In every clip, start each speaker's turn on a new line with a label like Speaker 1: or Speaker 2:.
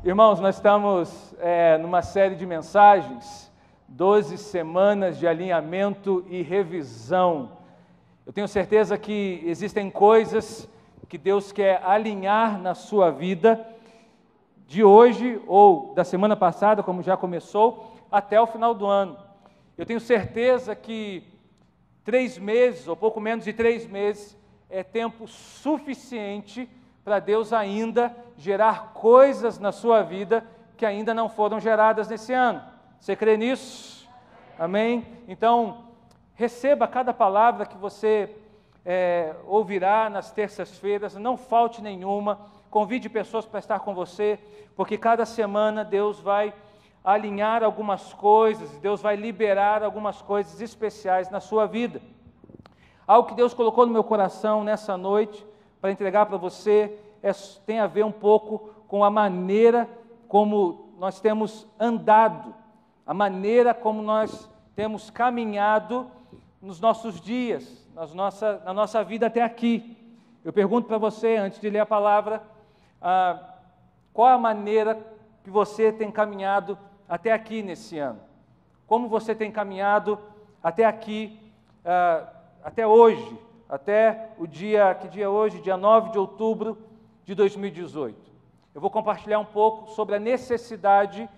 Speaker 1: Irmãos, nós estamos numa série de mensagens, 12 semanas de alinhamento e revisão. Eu tenho certeza que existem coisas que Deus quer alinhar na sua vida, de hoje ou da semana passada, como já começou, até o final do ano. Eu tenho certeza que 3 meses, ou pouco menos de 3 meses, é tempo suficiente para Deus ainda gerar coisas na sua vida que ainda não foram geradas nesse ano. Você crê nisso? Amém? Então, receba cada palavra que você ouvirá nas terças-feiras, não falte nenhuma, convide pessoas para estar com você, porque cada semana Deus vai alinhar algumas coisas, Deus vai liberar algumas coisas especiais na sua vida. Algo que Deus colocou no meu coração nessa noite, para entregar para você, tem a ver um pouco com a maneira como nós temos andado, a maneira como nós temos caminhado nos nossos dias, na nossa vida até aqui. Eu pergunto para você, antes de ler a palavra, qual a maneira que você tem caminhado até aqui nesse ano? Como você tem caminhado até aqui, até hoje, até o dia, que dia é hoje? Dia 9 de outubro de 2018. Eu vou compartilhar um pouco sobre a necessidade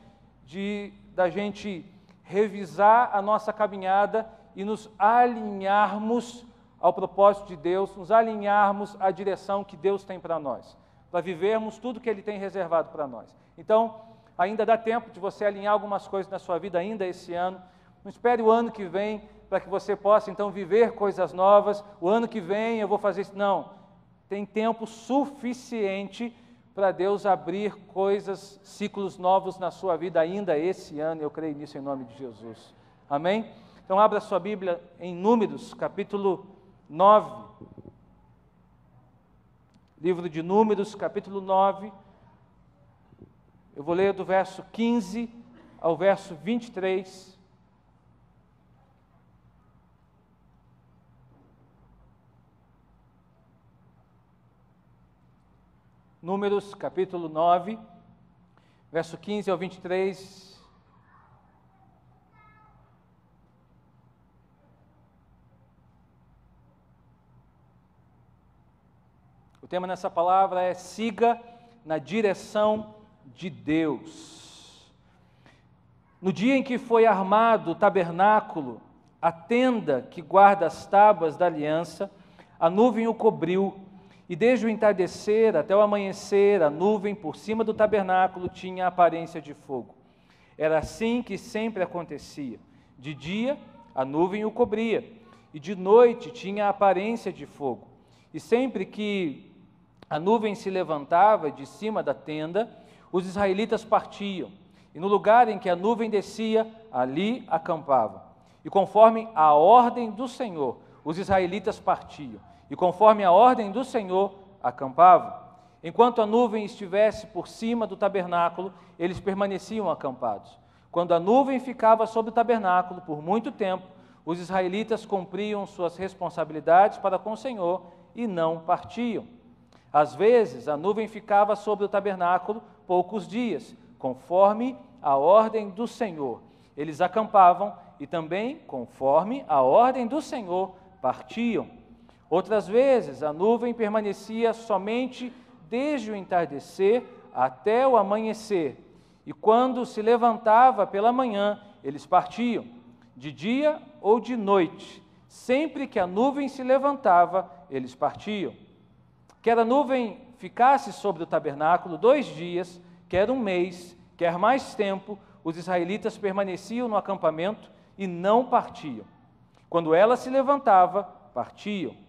Speaker 1: da gente revisar a nossa caminhada e nos alinharmos ao propósito de Deus, nos alinharmos à direção que Deus tem para nós, para vivermos tudo que Ele tem reservado para nós. Então, ainda dá tempo de você alinhar algumas coisas na sua vida ainda esse ano. Não espere o ano que vem para que você possa, então, viver coisas novas. O ano que vem eu vou fazer isso. Não, tem tempo suficiente para Deus abrir coisas, ciclos novos na sua vida ainda esse ano. Eu creio nisso em nome de Jesus. Amém? Então, abra sua Bíblia em Números, capítulo 9. Livro de Números, capítulo 9. Eu vou ler do verso 15 ao verso 23. Números, capítulo 9, verso 15 ao 23. O tema nessa palavra é: siga na direção de Deus. No dia em que foi armado o tabernáculo, a tenda que guarda as tábuas da aliança, a nuvem o cobriu, e desde o entardecer até o amanhecer, a nuvem por cima do tabernáculo tinha a aparência de fogo. Era assim que sempre acontecia. De dia, a nuvem o cobria, e de noite tinha a aparência de fogo. E sempre que a nuvem se levantava de cima da tenda, os israelitas partiam, e no lugar em que a nuvem descia, ali acampavam. E conforme a ordem do Senhor, os israelitas partiam, e conforme a ordem do Senhor, acampavam. Enquanto a nuvem estivesse por cima do tabernáculo, eles permaneciam acampados. Quando a nuvem ficava sobre o tabernáculo por muito tempo, os israelitas cumpriam suas responsabilidades para com o Senhor e não partiam. Às vezes, a nuvem ficava sobre o tabernáculo poucos dias, conforme a ordem do Senhor. Eles acampavam e também, conforme a ordem do Senhor, partiam. Outras vezes, a nuvem permanecia somente desde o entardecer até o amanhecer, e quando se levantava pela manhã, eles partiam, de dia ou de noite. Sempre que a nuvem se levantava, eles partiam. Quer a nuvem ficasse sobre o tabernáculo 2 dias, quer 1 mês, quer mais tempo, os israelitas permaneciam no acampamento e não partiam. Quando ela se levantava, partiam.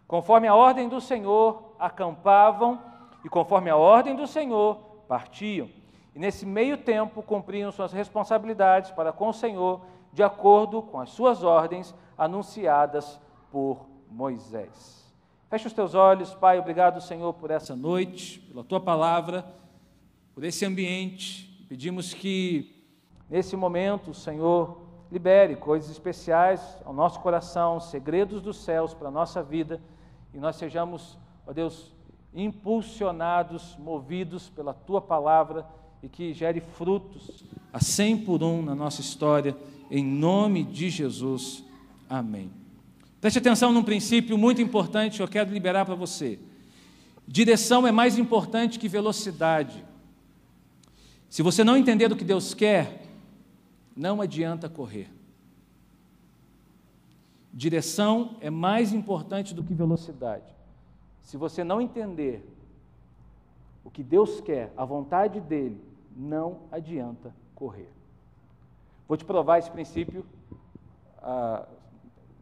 Speaker 1: Conforme a ordem do Senhor, acampavam, e conforme a ordem do Senhor, partiam. E nesse meio tempo, cumpriam suas responsabilidades para com o Senhor, de acordo com as suas ordens anunciadas por Moisés. Feche os teus olhos, Pai. Obrigado, Senhor, por essa noite, pela Tua palavra, por esse ambiente. Pedimos que, nesse momento, o Senhor libere coisas especiais ao nosso coração, segredos dos céus para a nossa vida, e nós sejamos, ó Deus, impulsionados, movidos pela Tua palavra, e que gere frutos a 100 por 1 na nossa história, em nome de Jesus. Amém. Preste atenção num princípio muito importante que eu quero liberar para você. Direção é mais importante que velocidade. Se você não entender o que Deus quer, não adianta correr. Direção é mais importante do que velocidade. Se você não entender o que Deus quer, a vontade dEle, não adianta correr. Vou te provar esse princípio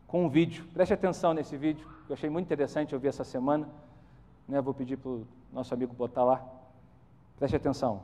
Speaker 1: com um vídeo. Preste atenção nesse vídeo, que eu achei muito interessante, eu vi essa semana. Vou pedir para o nosso amigo botar lá. Preste atenção.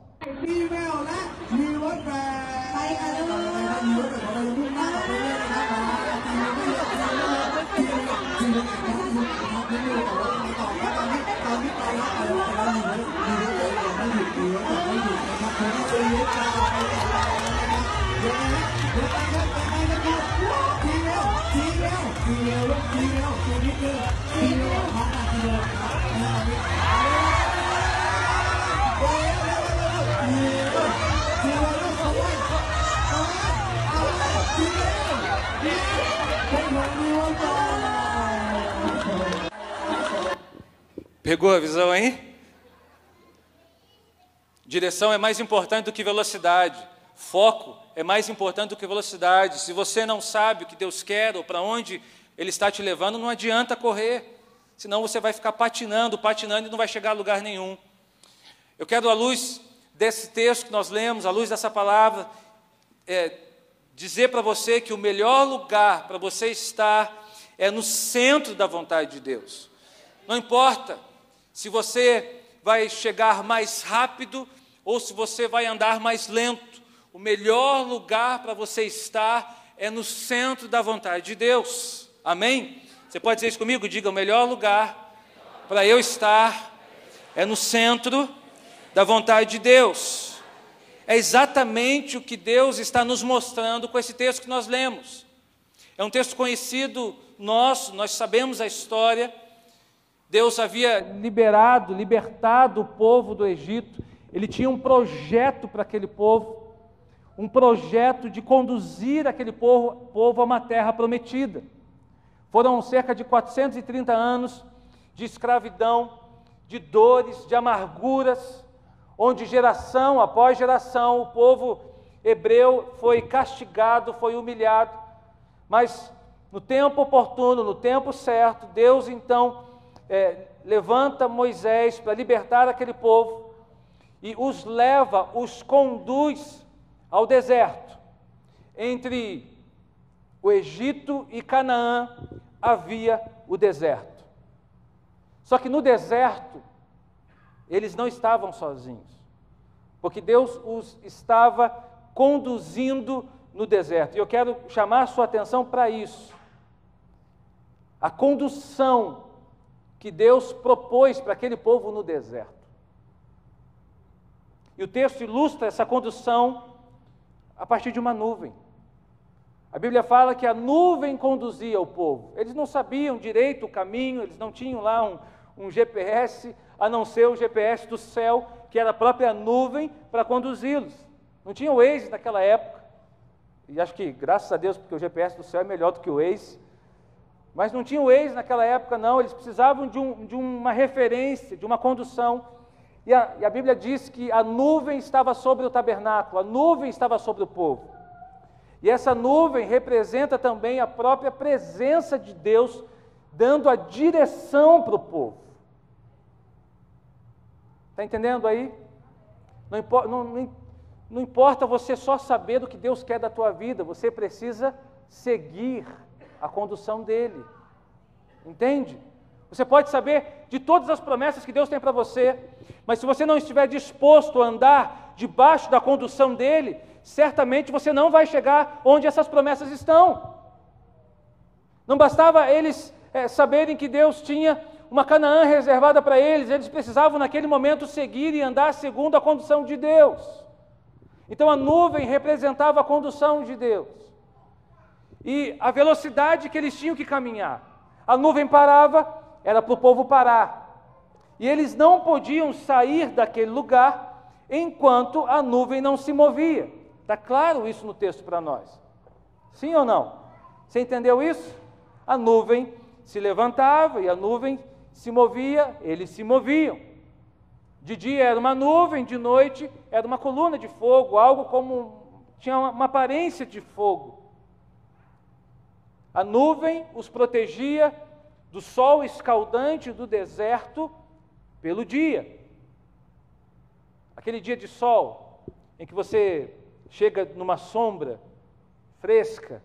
Speaker 1: Pegou a visão aí? Direção é mais importante do que velocidade. Foco é mais importante do que velocidade. Se você não sabe o que Deus quer ou para onde Ele está te levando, não adianta correr. Senão você vai ficar patinando e não vai chegar a lugar nenhum. Eu quero, à luz desse texto que nós lemos, à luz dessa palavra, dizer para você que o melhor lugar para você estar é no centro da vontade de Deus. Não importa se você vai chegar mais rápido ou se você vai andar mais lento. O melhor lugar para você estar é no centro da vontade de Deus. Amém? Você pode dizer isso comigo? Diga, o melhor lugar para eu estar é no centro da vontade de Deus. É exatamente o que Deus está nos mostrando com esse texto que nós lemos. É um texto conhecido nosso, nós sabemos a história. Deus havia libertado o povo do Egito. Ele tinha um projeto para aquele povo, um projeto de conduzir aquele povo a uma terra prometida. Foram cerca de 430 anos de escravidão, de dores, de amarguras, onde geração após geração o povo hebreu foi castigado, foi humilhado, mas no tempo oportuno, no tempo certo, Deus então levanta Moisés para libertar aquele povo e os conduz ao deserto. Entre o Egito e Canaã havia o deserto. Só que no deserto, eles não estavam sozinhos, porque Deus os estava conduzindo no deserto. E eu quero chamar a sua atenção para isso. A condução que Deus propôs para aquele povo no deserto. E o texto ilustra essa condução a partir de uma nuvem. A Bíblia fala que a nuvem conduzia o povo. Eles não sabiam direito o caminho, eles não tinham lá um GPS, a não ser o GPS do céu, que era a própria nuvem para conduzi-los. Não tinha o Waze naquela época, e acho que, graças a Deus, porque o GPS do céu é melhor do que o Waze, mas não tinha o Waze naquela época, não. Eles precisavam de uma referência, de uma condução, e a Bíblia diz que a nuvem estava sobre o tabernáculo, a nuvem estava sobre o povo, e essa nuvem representa também a própria presença de Deus, dando a direção para o povo. Está entendendo aí? Não importa você só saber do que Deus quer da tua vida, você precisa seguir a condução dele. Entende? Você pode saber de todas as promessas que Deus tem para você, mas se você não estiver disposto a andar debaixo da condução dele, certamente você não vai chegar onde essas promessas estão. Não bastava eles saberem que Deus tinha uma Canaã reservada para eles precisavam naquele momento seguir e andar segundo a condução de Deus. Então a nuvem representava a condução de Deus e a velocidade que eles tinham que caminhar. A nuvem parava, era para o povo parar, e eles não podiam sair daquele lugar enquanto a nuvem não se movia. Está claro isso no texto para nós? Sim ou não? Você entendeu isso? A nuvem se levantava e a nuvem se movia, eles se moviam. De dia era uma nuvem, de noite era uma coluna de fogo, algo como tinha uma aparência de fogo. A nuvem os protegia do sol escaldante do deserto pelo dia. Aquele dia de sol em que você chega numa sombra fresca,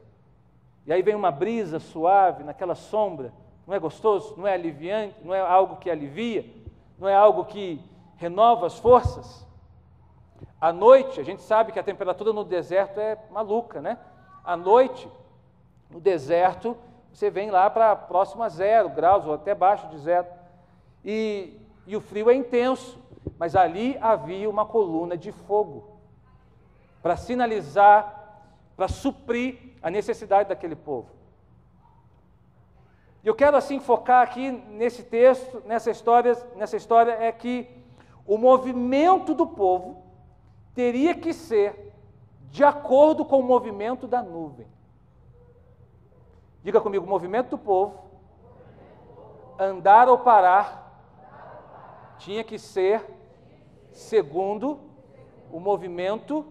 Speaker 1: e aí vem uma brisa suave naquela sombra, não é gostoso? Não é aliviante? Não é algo que alivia? Não é algo que renova as forças? À noite, a gente sabe que a temperatura no deserto é maluca, né? À noite, no deserto, você vem lá para próximo a 0 graus, ou até abaixo de 0, e o frio é intenso, mas ali havia uma coluna de fogo, para sinalizar, para suprir a necessidade daquele povo. E eu quero assim focar aqui nesse texto, nessa história é que o movimento do povo teria que ser de acordo com o movimento da nuvem. Diga comigo, o movimento do povo, andar ou parar, tinha que ser segundo o movimento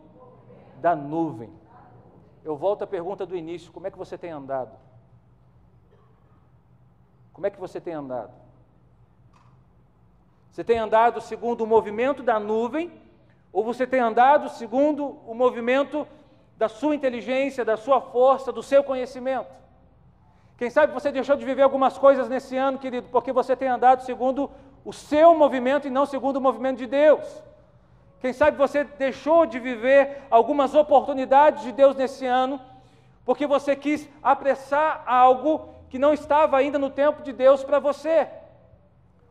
Speaker 1: da nuvem. Eu volto à pergunta do início, como é que você tem andado? Como é que você tem andado? Você tem andado segundo o movimento da nuvem, ou você tem andado segundo o movimento da sua inteligência, da sua força, do seu conhecimento? Quem sabe você deixou de viver algumas coisas nesse ano, querido, porque você tem andado segundo o seu movimento e não segundo o movimento de Deus. Quem sabe você deixou de viver algumas oportunidades de Deus nesse ano, porque você quis apressar algo que não estava ainda no tempo de Deus para você.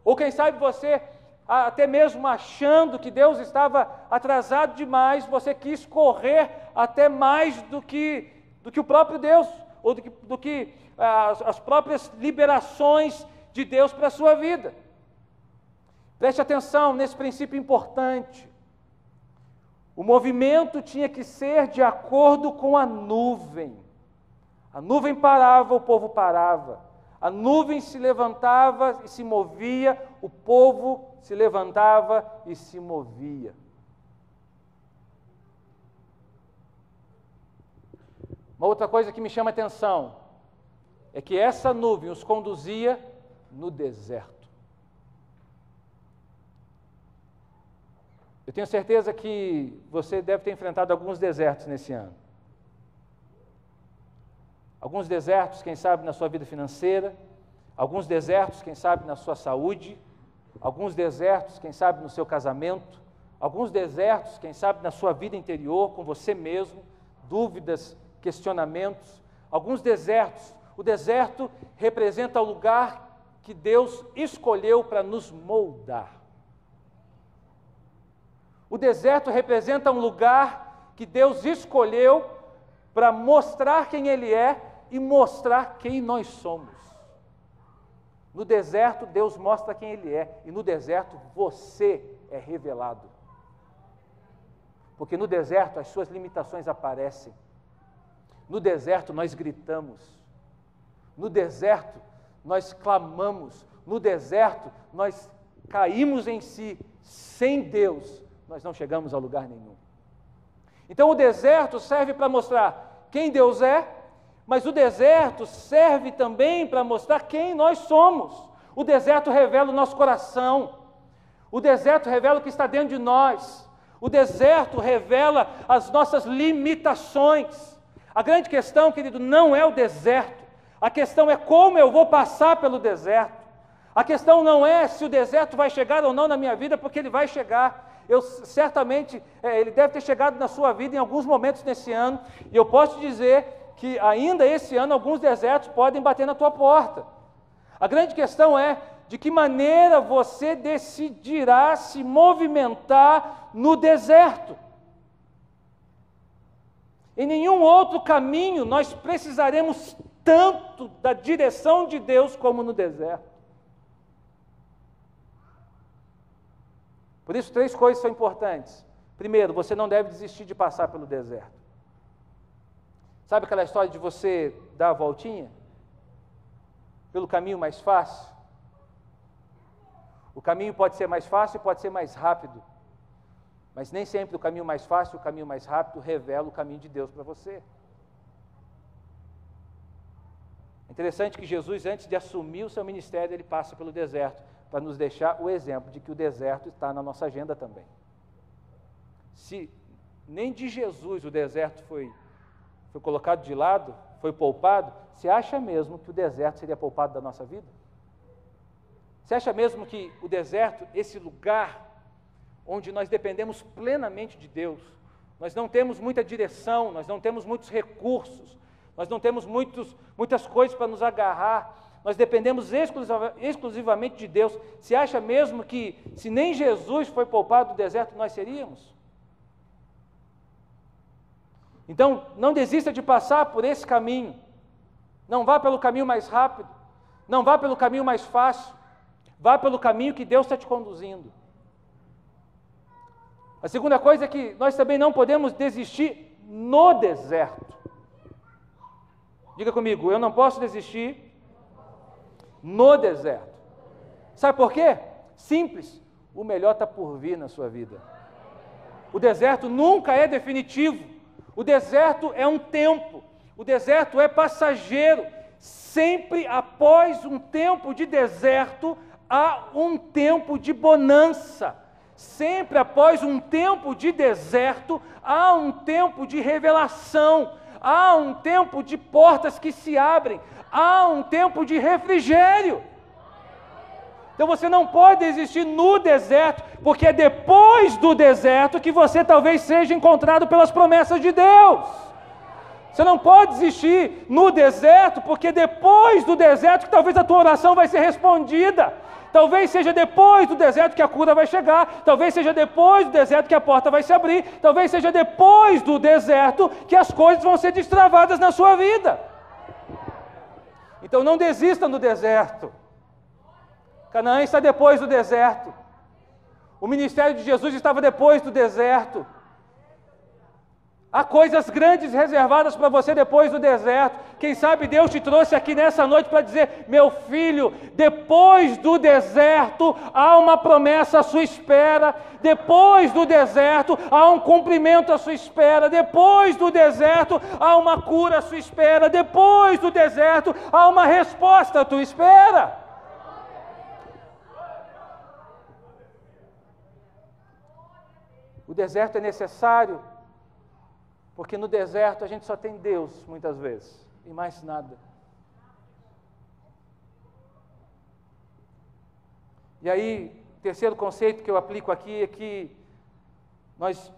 Speaker 1: Ou quem sabe você, até mesmo achando que Deus estava atrasado demais, você quis correr até mais do que o próprio Deus, ou do que as próprias liberações de Deus para a sua vida. Preste atenção nesse princípio importante. O movimento tinha que ser de acordo com a nuvem. A nuvem parava, o povo parava. A nuvem se levantava e se movia, o povo se levantava e se movia. Uma outra coisa que me chama a atenção é que essa nuvem os conduzia no deserto. Eu tenho certeza que você deve ter enfrentado alguns desertos nesse ano. Alguns desertos, quem sabe, na sua vida financeira, alguns desertos, quem sabe, na sua saúde, alguns desertos, quem sabe, no seu casamento, alguns desertos, quem sabe, na sua vida interior, com você mesmo, dúvidas, questionamentos, alguns desertos. O deserto representa o lugar que Deus escolheu para nos moldar. O deserto representa um lugar que Deus escolheu para mostrar quem Ele é e mostrar quem nós somos. No deserto, Deus mostra quem Ele é, e no deserto você é revelado. Porque no deserto as suas limitações aparecem. No deserto nós gritamos. No deserto nós clamamos. No deserto nós caímos em si. Sem Deus nós não chegamos a lugar nenhum. Então o deserto serve para mostrar quem Deus é, mas o deserto serve também para mostrar quem nós somos. O deserto revela o nosso coração, o deserto revela o que está dentro de nós, o deserto revela as nossas limitações. A grande questão, querido, não é o deserto, a questão é como eu vou passar pelo deserto. A questão não é se o deserto vai chegar ou não na minha vida, porque ele vai chegar. Certamente, ele deve ter chegado na sua vida em alguns momentos nesse ano, e eu posso dizer que ainda esse ano alguns desertos podem bater na tua porta. A grande questão é de que maneira você decidirá se movimentar no deserto. Em nenhum outro caminho nós precisaremos tanto da direção de Deus como no deserto. Por isso, 3 coisas são importantes. Primeiro, você não deve desistir de passar pelo deserto. Sabe aquela história de você dar a voltinha pelo caminho mais fácil? O caminho pode ser mais fácil e pode ser mais rápido, mas nem sempre o caminho mais fácil, o caminho mais rápido revela o caminho de Deus para você. É interessante que Jesus, antes de assumir o seu ministério, ele passa pelo deserto, para nos deixar o exemplo de que o deserto está na nossa agenda também. Se nem de Jesus o deserto foi colocado de lado, foi poupado, você acha mesmo que o deserto seria poupado da nossa vida? Você acha mesmo que o deserto, esse lugar onde nós dependemos plenamente de Deus, nós não temos muita direção, nós não temos muitos recursos, nós não temos muitas coisas para nos agarrar, nós dependemos exclusivamente de Deus. Você acha mesmo que se nem Jesus foi poupado do deserto, nós seríamos? Então, não desista de passar por esse caminho, não vá pelo caminho mais rápido, não vá pelo caminho mais fácil, vá pelo caminho que Deus está te conduzindo. A segunda coisa é que nós também não podemos desistir no deserto. Diga comigo, eu não posso desistir no deserto. Sabe por quê? Simples, o melhor está por vir na sua vida. O deserto nunca é definitivo, o deserto é um tempo, o deserto é passageiro. Sempre após um tempo de deserto, há um tempo de bonança. Sempre após um tempo de deserto, há um tempo de revelação, há um tempo de portas que se abrem, há um tempo de refrigério. Então você não pode existir no deserto, porque é depois do deserto que você talvez seja encontrado pelas promessas de Deus. Você não pode existir no deserto, porque depois do deserto que talvez a tua oração vai ser respondida. Talvez seja depois do deserto que a cura vai chegar, talvez seja depois do deserto que a porta vai se abrir, talvez seja depois do deserto que as coisas vão ser destravadas na sua vida. Então não desista no deserto. Canaã está depois do deserto. O ministério de Jesus estava depois do deserto. Há coisas grandes reservadas para você depois do deserto. Quem sabe Deus te trouxe aqui nessa noite para dizer: meu filho, depois do deserto há uma promessa à sua espera. Depois do deserto há um cumprimento à sua espera. Depois do deserto há uma cura à sua espera. Depois do deserto há uma resposta à tua espera. O deserto é necessário, porque no deserto a gente só tem Deus, muitas vezes, e mais nada. E aí, o terceiro conceito que eu aplico aqui é que nós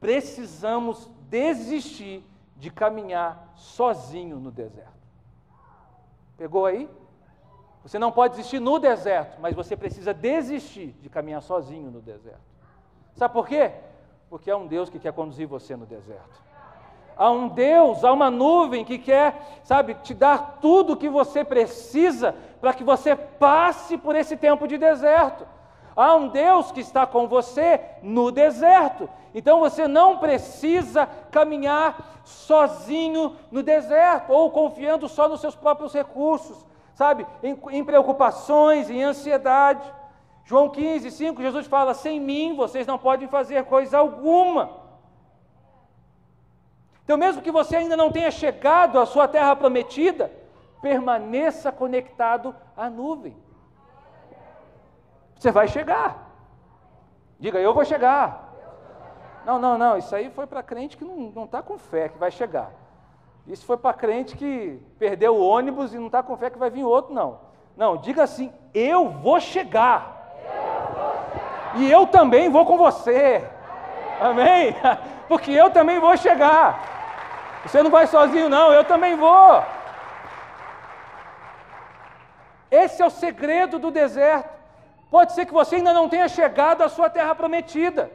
Speaker 1: precisamos desistir de caminhar sozinho no deserto. Pegou aí? Você não pode desistir no deserto, mas você precisa desistir de caminhar sozinho no deserto. Sabe por quê? Porque há um Deus que quer conduzir você no deserto. Há um Deus, há uma nuvem que quer, te dar tudo o que você precisa para que você passe por esse tempo de deserto. Há um Deus que está com você no deserto. Então você não precisa caminhar sozinho no deserto, ou confiando só nos seus próprios recursos, em preocupações, em ansiedade. João 15:5, Jesus fala: sem mim vocês não podem fazer coisa alguma. Então, mesmo que você ainda não tenha chegado à sua terra prometida, permaneça conectado à nuvem. Você vai chegar. Diga: eu vou chegar. Não, isso aí foi para crente que não está com fé que vai chegar. Isso foi para crente que perdeu o ônibus e não está com fé que vai vir outro, não. Não, diga assim: eu vou chegar. E eu também vou com você. Amém? Porque eu também vou chegar. Você não vai sozinho não, eu também vou. Esse é o segredo do deserto. Pode ser que você ainda não tenha chegado à sua terra prometida,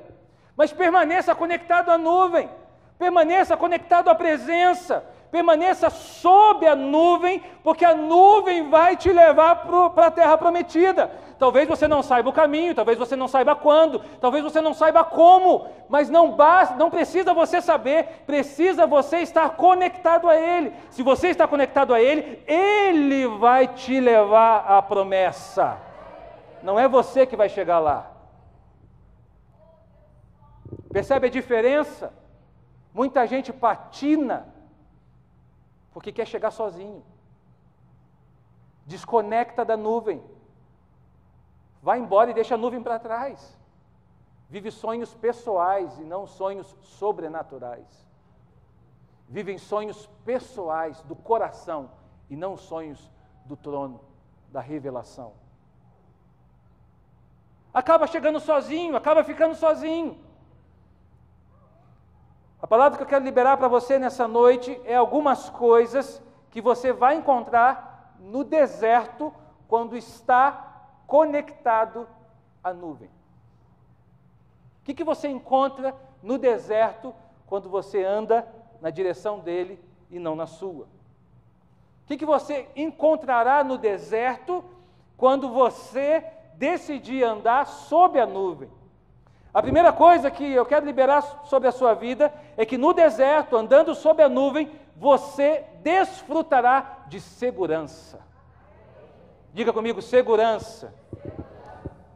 Speaker 1: mas permaneça conectado à nuvem, permaneça conectado à presença, permaneça sob a nuvem, porque a nuvem vai te levar para a terra prometida. Talvez você não saiba o caminho, talvez você não saiba quando, talvez você não saiba como, mas não basta, não precisa você saber, precisa você estar conectado a Ele. Se você está conectado a Ele, Ele vai te levar à promessa. Não é você que vai chegar lá. Percebe a diferença? Muita gente patina porque quer chegar sozinho. Desconecta da nuvem. Vai embora e deixa a nuvem para trás. Vive sonhos pessoais e não sonhos sobrenaturais. Vivem sonhos pessoais do coração e não sonhos do trono, da revelação. Acaba chegando sozinho, acaba ficando sozinho. A palavra que eu quero liberar para você nessa noite é algumas coisas que você vai encontrar no deserto quando está conectado à nuvem. O que você encontra no deserto quando você anda na direção dele e não na sua? O que você encontrará no deserto quando você decidir andar sob a nuvem? A primeira coisa que eu quero liberar sobre a sua vida é que no deserto, andando sob a nuvem, você desfrutará de segurança. Diga comigo, segurança.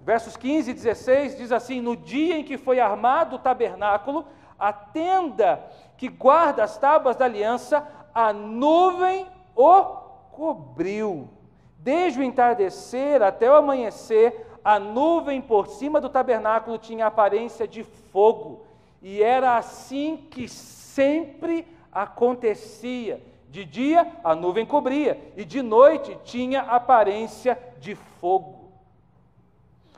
Speaker 1: Versos 15 e 16 diz assim: no dia em que foi armado o tabernáculo, a tenda que guarda as tábuas da aliança, a nuvem o cobriu. Desde o entardecer até o amanhecer, a nuvem por cima do tabernáculo tinha aparência de fogo, e era assim que sempre acontecia. De dia a nuvem cobria, e de noite tinha aparência de fogo.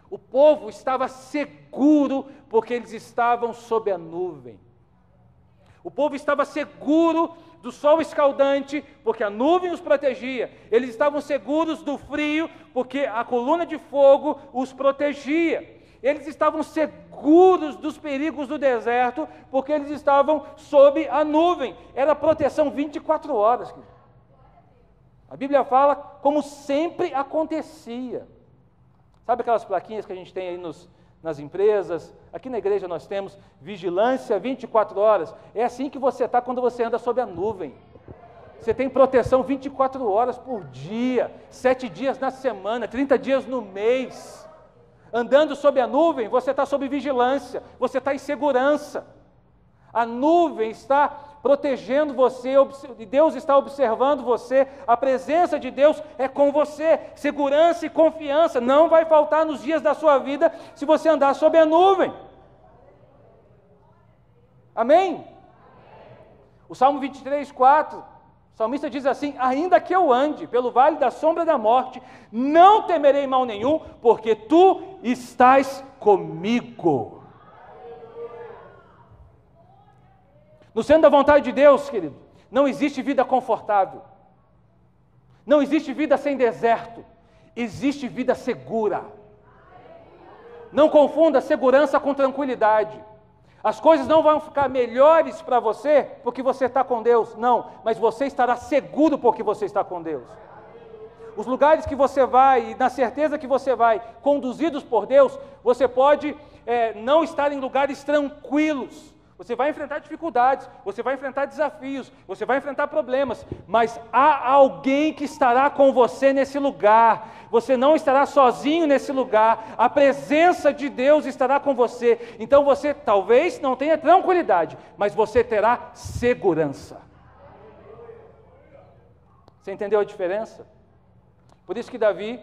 Speaker 1: O povo estava seguro, porque eles estavam sob a nuvem. O povo estava seguro do sol escaldante, porque a nuvem os protegia. Eles estavam seguros do frio, porque a coluna de fogo os protegia. Eles estavam seguros dos perigos do deserto, porque eles estavam sob a nuvem. Era proteção 24 horas. A Bíblia fala como sempre acontecia. Sabe aquelas plaquinhas que a gente tem aí nas empresas? Aqui na igreja nós temos vigilância 24 horas. É assim que você está quando você anda sob a nuvem. Você tem proteção 24 horas por dia, 7 dias na semana, 30 dias no mês. Andando sob a nuvem, você está sob vigilância, você está em segurança. A nuvem está protegendo você, Deus está observando você, a presença de Deus é com você. Segurança e confiança não vai faltar nos dias da sua vida se você andar sob a nuvem. Amém? O Salmo 23, 4, o salmista diz assim: ainda que eu ande pelo vale da sombra da morte, não temerei mal nenhum, porque tu estás comigo. No centro da vontade de Deus, querido, não existe vida confortável, não existe vida sem deserto, existe vida segura. Não confunda segurança com tranquilidade. As coisas não vão ficar melhores para você porque você está com Deus, não, mas você estará seguro porque você está com Deus. Os lugares que você vai, e na certeza que você vai, conduzidos por Deus, você pode não estar em lugares tranquilos. Você vai enfrentar dificuldades, você vai enfrentar desafios, você vai enfrentar problemas, mas há alguém que estará com você nesse lugar. Você não estará sozinho nesse lugar, a presença de Deus estará com você. Então você talvez não tenha tranquilidade, mas você terá segurança. Você entendeu a diferença? Por isso que Davi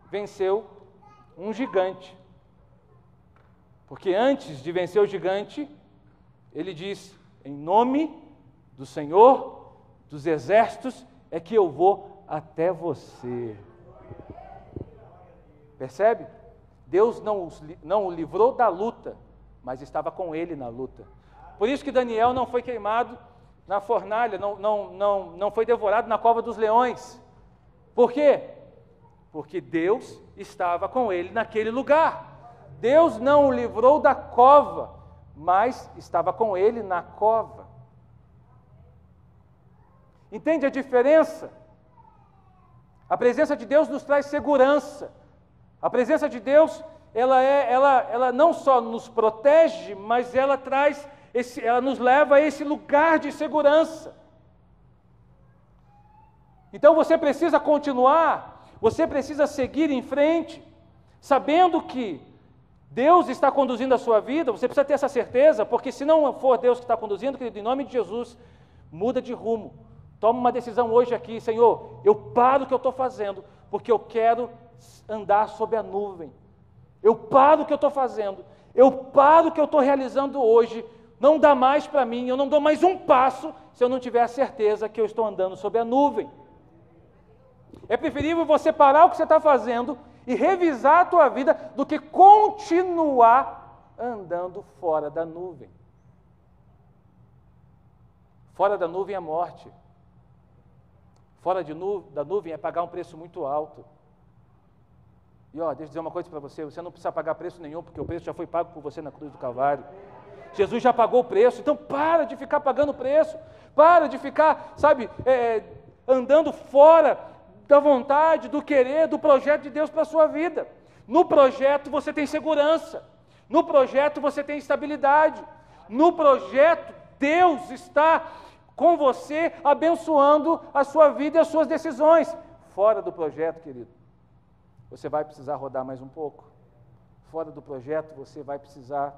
Speaker 1: venceu um gigante. Porque antes de vencer o gigante, ele diz: em nome do Senhor dos exércitos é que eu vou até você. Percebe? Deus não o livrou da luta, mas estava com ele na luta. Por isso que Daniel não foi queimado na fornalha, não foi devorado na cova dos leões. Por quê? Porque Deus estava com ele naquele lugar. Deus não o livrou da cova, mas estava com ele na cova. Entende a diferença? A presença de Deus nos traz segurança. A presença de Deus, ela não só nos protege, mas ela nos leva a esse lugar de segurança. Então você precisa continuar, você precisa seguir em frente, sabendo que Deus está conduzindo a sua vida. Você precisa ter essa certeza, porque se não for Deus que está conduzindo, querido, em nome de Jesus, muda de rumo. Toma uma decisão hoje aqui: Senhor, eu paro o que eu estou fazendo, porque eu quero andar sob a nuvem. Eu paro o que eu estou fazendo, eu paro o que eu estou realizando hoje. Não dá mais para mim, eu não dou mais um passo se eu não tiver a certeza que eu estou andando sob a nuvem. É preferível você parar o que você está fazendo e revisar a tua vida do que continuar andando fora da nuvem. Fora da nuvem é morte. Fora da nuvem é pagar um preço muito alto. E deixa eu dizer uma coisa para você: você não precisa pagar preço nenhum, porque o preço já foi pago por você na cruz do Calvário. Jesus já pagou o preço. Então para de ficar pagando preço, para de ficar, andando fora da vontade, do querer, do projeto de Deus para a sua vida. No projeto você tem segurança, no projeto você tem estabilidade, no projeto Deus está com você, abençoando a sua vida e as suas decisões. Fora do projeto, querido, você vai precisar rodar mais um pouco. Fora do projeto você vai precisar,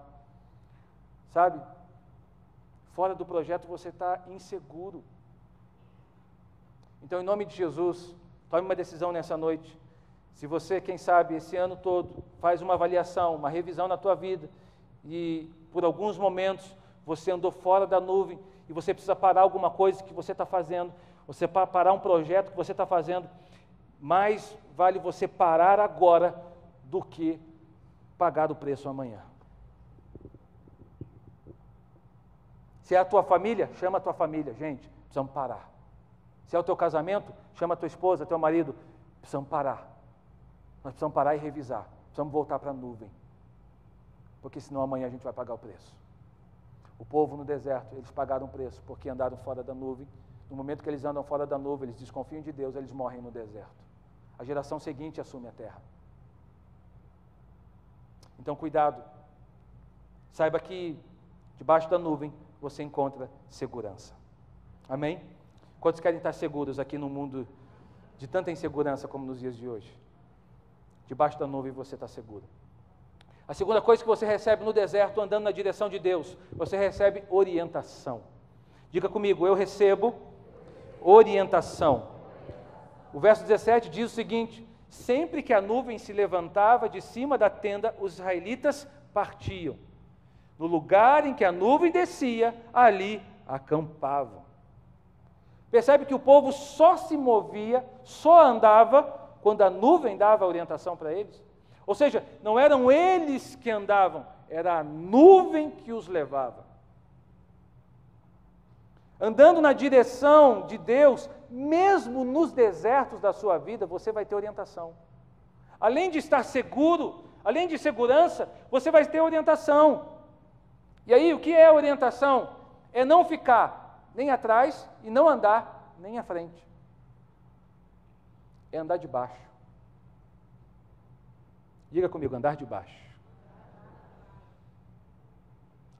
Speaker 1: fora do projeto você está inseguro. Então, em nome de Jesus, tome uma decisão nessa noite. Se você, quem sabe, esse ano todo, faz uma avaliação, uma revisão na tua vida, e por alguns momentos você andou fora da nuvem, e você precisa parar alguma coisa que você está fazendo, você parar um projeto que você está fazendo, mais vale você parar agora do que pagar o preço amanhã. Se é a tua família, chama a tua família. Gente, precisamos parar. Se é o teu casamento, chama a tua esposa, teu marido. Precisamos parar. Nós precisamos parar e revisar. Precisamos voltar para a nuvem. Porque senão amanhã a gente vai pagar o preço. O povo no deserto, eles pagaram o preço porque andaram fora da nuvem. No momento que eles andam fora da nuvem, eles desconfiam de Deus, eles morrem no deserto. A geração seguinte assume a terra. Então, cuidado. Saiba que debaixo da nuvem você encontra segurança. Amém? Quantos querem estar seguros aqui no mundo de tanta insegurança como nos dias de hoje? Debaixo da nuvem você está seguro. A segunda coisa que você recebe no deserto, andando na direção de Deus, você recebe orientação. Diga comigo: eu recebo orientação. O verso 17 diz o seguinte: sempre que a nuvem se levantava de cima da tenda, os israelitas partiam. No lugar em que a nuvem descia, ali acampavam. Percebe que o povo só se movia, só andava, quando a nuvem dava orientação para eles? Ou seja, não eram eles que andavam, era a nuvem que os levava. Andando na direção de Deus, mesmo nos desertos da sua vida, você vai ter orientação. Além de estar seguro, além de segurança, você vai ter orientação. E aí, o que é orientação? É não ficar nem atrás e não andar nem à frente. É andar de baixo. Diga comigo: andar de baixo.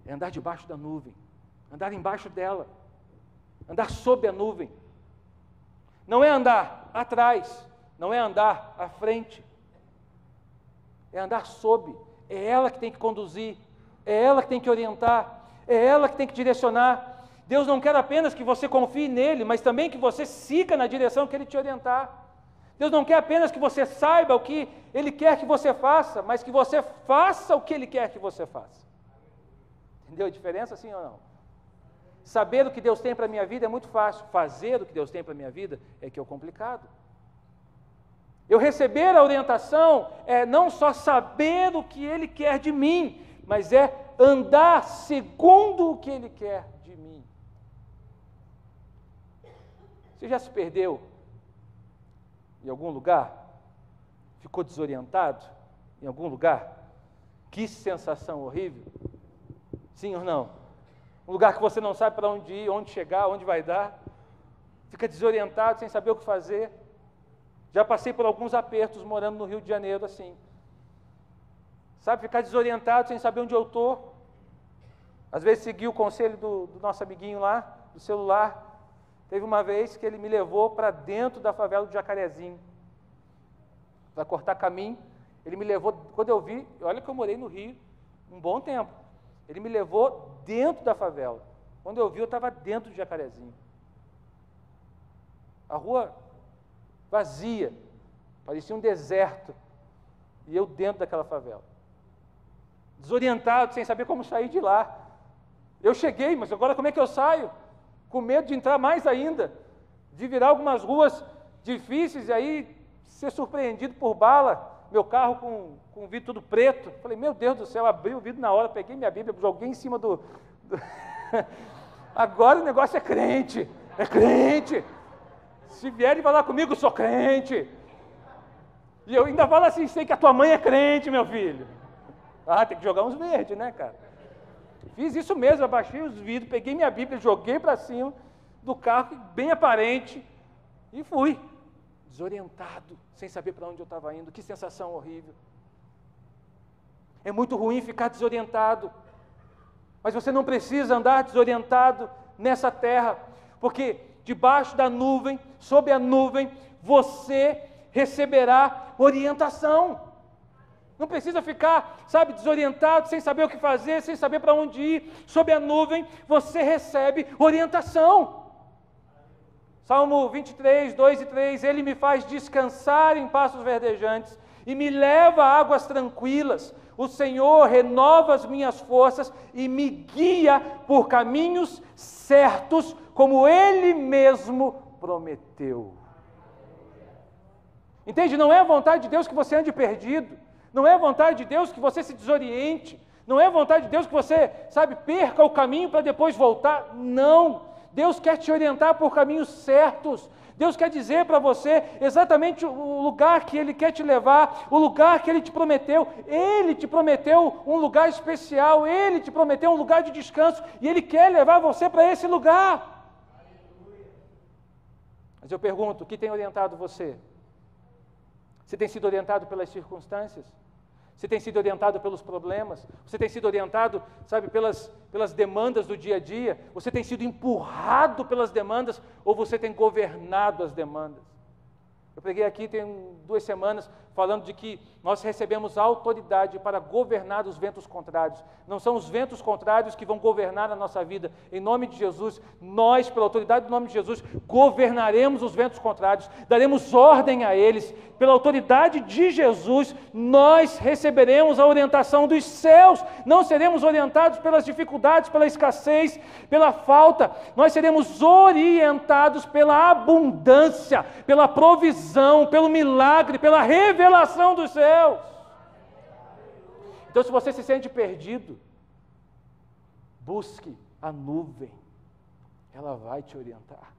Speaker 1: É andar debaixo da nuvem, andar embaixo dela, andar sob a nuvem. Não é andar atrás, não é andar à frente, é andar sob. É ela que tem que conduzir, é ela que tem que orientar, é ela que tem que direcionar. Deus não quer apenas que você confie nele, mas também que você siga na direção que ele te orientar. Deus não quer apenas que você saiba o que ele quer que você faça, mas que você faça o que ele quer que você faça. Entendeu a diferença, sim ou não? Saber o que Deus tem para a minha vida é muito fácil. Fazer o que Deus tem para a minha vida é que é o complicado. Eu receber a orientação é não só saber o que ele quer de mim, mas é andar segundo o que ele quer de mim. Você já se perdeu em algum lugar? Ficou desorientado em algum lugar? Que sensação horrível! Sim ou não? Um lugar que você não sabe para onde ir, onde chegar, onde vai dar. fica desorientado, sem saber o que fazer. Já passei por alguns apertos morando no Rio de Janeiro assim. Sabe, ficar desorientado, sem saber onde eu estou. Às vezes segui o conselho do nosso amiguinho lá, do celular. Teve uma vez que ele me levou para dentro da favela do Jacarezinho, para cortar caminho. Ele me levou, quando eu vi, olha que eu morei no Rio um bom tempo. Ele me levou dentro da favela. Quando eu vi, eu estava dentro do Jacarezinho. A rua vazia, parecia um deserto. E eu dentro daquela favela. Desorientado, sem saber como sair de lá. Eu cheguei, mas agora como é que eu saio? Com medo de entrar mais ainda, de virar algumas ruas difíceis e aí ser surpreendido por bala. Meu carro com o vidro tudo preto. Falei, meu Deus do céu, abri o vidro na hora, peguei minha Bíblia, joguei em cima do... Agora o negócio é crente, é crente. Se vierem falar comigo, sou crente. E eu ainda falo assim, sei que a tua mãe é crente, meu filho. Ah, tem que jogar uns verdes, né, cara? Fiz isso mesmo, abaixei os vidros, peguei minha Bíblia, joguei para cima do carro, bem aparente, e fui. Desorientado, sem saber para onde eu estava indo. Que sensação horrível. É muito ruim ficar desorientado. Mas você não precisa andar desorientado nessa terra, porque debaixo da nuvem, sob a nuvem, você receberá orientação. Não precisa ficar, sabe, desorientado, sem saber o que fazer, sem saber para onde ir. Sob a nuvem, você recebe orientação. Salmo 23, 2 e 3, Ele me faz descansar em pastos verdejantes e me leva a águas tranquilas. O Senhor renova as minhas forças e me guia por caminhos certos, como Ele mesmo prometeu. Entende? Não é a vontade de Deus que você ande perdido. Não é a vontade de Deus que você se desoriente. Não é a vontade de Deus que você, sabe, perca o caminho para depois voltar. Não. Deus quer te orientar por caminhos certos. Deus quer dizer para você exatamente o lugar que Ele quer te levar, o lugar que Ele te prometeu. Ele te prometeu um lugar especial, Ele te prometeu um lugar de descanso, e Ele quer levar você para esse lugar. Mas eu pergunto, o que tem orientado você? Você tem sido orientado pelas circunstâncias? Você tem sido orientado pelos problemas? Você tem sido orientado, sabe, pelas demandas do dia a dia? Você tem sido empurrado pelas demandas ou você tem governado as demandas? Eu preguei aqui tem 2 semanas falando de que nós recebemos autoridade para governar os ventos contrários. Não são os ventos contrários que vão governar a nossa vida. Em nome de Jesus, nós, pela autoridade do nome de Jesus, governaremos os ventos contrários, daremos ordem a eles. Pela autoridade de Jesus, nós receberemos a orientação dos céus. Não seremos orientados pelas dificuldades, pela escassez, pela falta. Nós seremos orientados pela abundância, pela provisão, pelo milagre, pela revelação dos céus. Então, se você se sente perdido, busque a nuvem. Ela vai te orientar.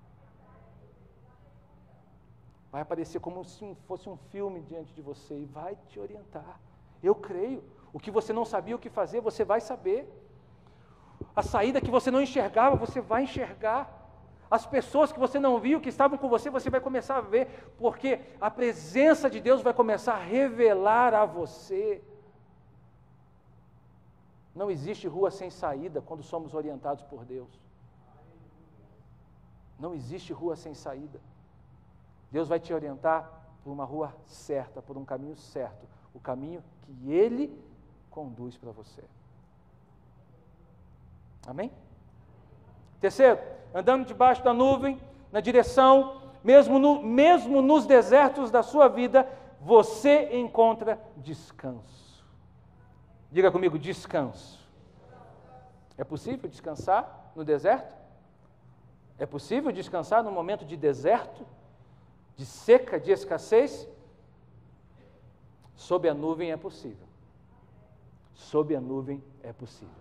Speaker 1: Vai aparecer como se fosse um filme diante de você e vai te orientar. Eu creio. O que você não sabia o que fazer, você vai saber. A saída que você não enxergava, você vai enxergar. As pessoas que você não viu, que estavam com você, você vai começar a ver, porque a presença de Deus vai começar a revelar a você. Não existe rua sem saída quando somos orientados por Deus. Não existe rua sem saída. Deus vai te orientar por uma rua certa, por um caminho certo, o caminho que Ele conduz para você. Amém? Terceiro, andando debaixo da nuvem, na direção, mesmo nos desertos da sua vida, você encontra descanso. Diga comigo, descanso. É possível descansar no deserto? É possível descansar no momento de deserto? De seca, de escassez? Sob a nuvem é possível. Sob a nuvem é possível.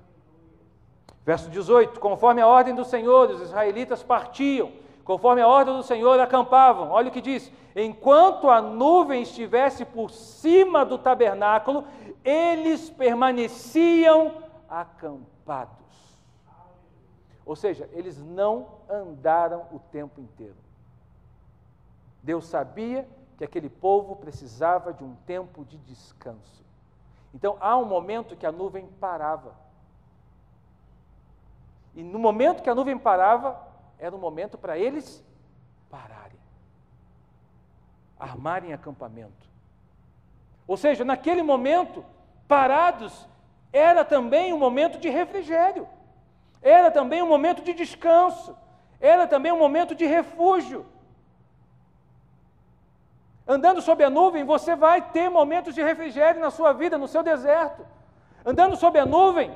Speaker 1: Verso 18, conforme a ordem do Senhor, os israelitas partiam, conforme a ordem do Senhor acampavam. Olha o que diz, enquanto a nuvem estivesse por cima do tabernáculo, eles permaneciam acampados. Ou seja, eles não andaram o tempo inteiro. Deus sabia que aquele povo precisava de um tempo de descanso. Então, há um momento que a nuvem parava. E no momento que a nuvem parava, era um momento para eles pararem, armarem acampamento. Ou seja, naquele momento, parados, era também um momento de refrigério, era também um momento de descanso, era também um momento de refúgio. Andando sob a nuvem, você vai ter momentos de refrigério na sua vida, no seu deserto. Andando sob a nuvem,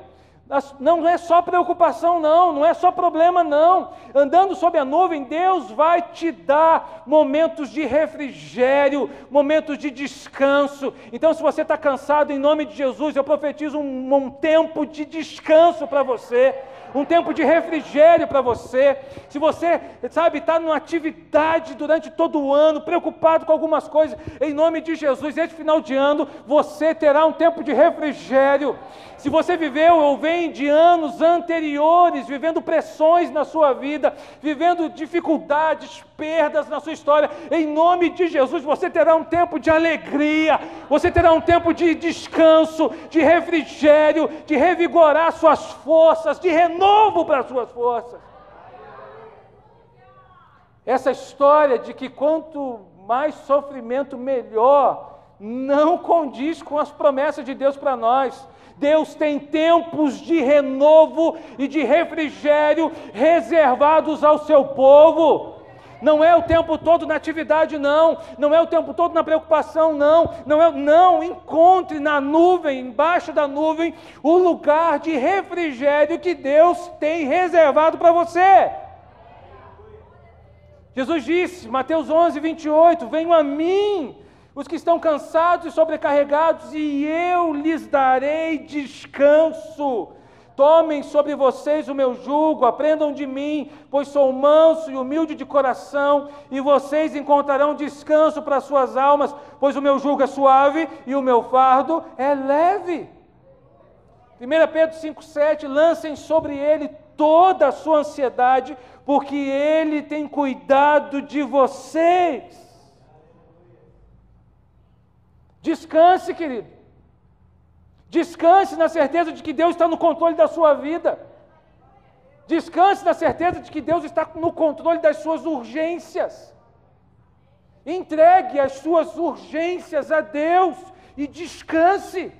Speaker 1: não é só preocupação não, não é só problema não. Andando sob a nuvem, Deus vai te dar momentos de refrigério, momentos de descanso. Então, se você está cansado, em nome de Jesus, eu profetizo um tempo de descanso para você, um tempo de refrigério para você. Se você, está numa atividade durante todo o ano, preocupado com algumas coisas, em nome de Jesus, esse final de ano, você terá um tempo de refrigério. Se você viveu ou vem de anos anteriores, vivendo pressões na sua vida, vivendo dificuldades, perdas na sua história, em nome de Jesus, você terá um tempo de alegria, você terá um tempo de descanso, de refrigério, de revigorar suas forças, de renovo para as suas forças. Essa história de que quanto mais sofrimento, melhor, não condiz com as promessas de Deus para nós. Deus tem tempos de renovo e de refrigério reservados ao seu povo. Não é o tempo todo na atividade, não é o tempo todo na preocupação, não, encontre na nuvem, embaixo da nuvem, o lugar de refrigério que Deus tem reservado para você. Jesus disse, Mateus 11, 28, venham a mim, os que estão cansados e sobrecarregados, e eu lhes darei descanso. Tomem sobre vocês o meu jugo, aprendam de mim, pois sou manso e humilde de coração, e vocês encontrarão descanso para suas almas, pois o meu jugo é suave e o meu fardo é leve. 1 Pedro 5,7, lancem sobre ele toda a sua ansiedade, porque ele tem cuidado de vocês. Descanse, querido. Descanse na certeza de que Deus está no controle da sua vida. Descanse na certeza de que Deus está no controle das suas urgências. Entregue as suas urgências a Deus e descanse.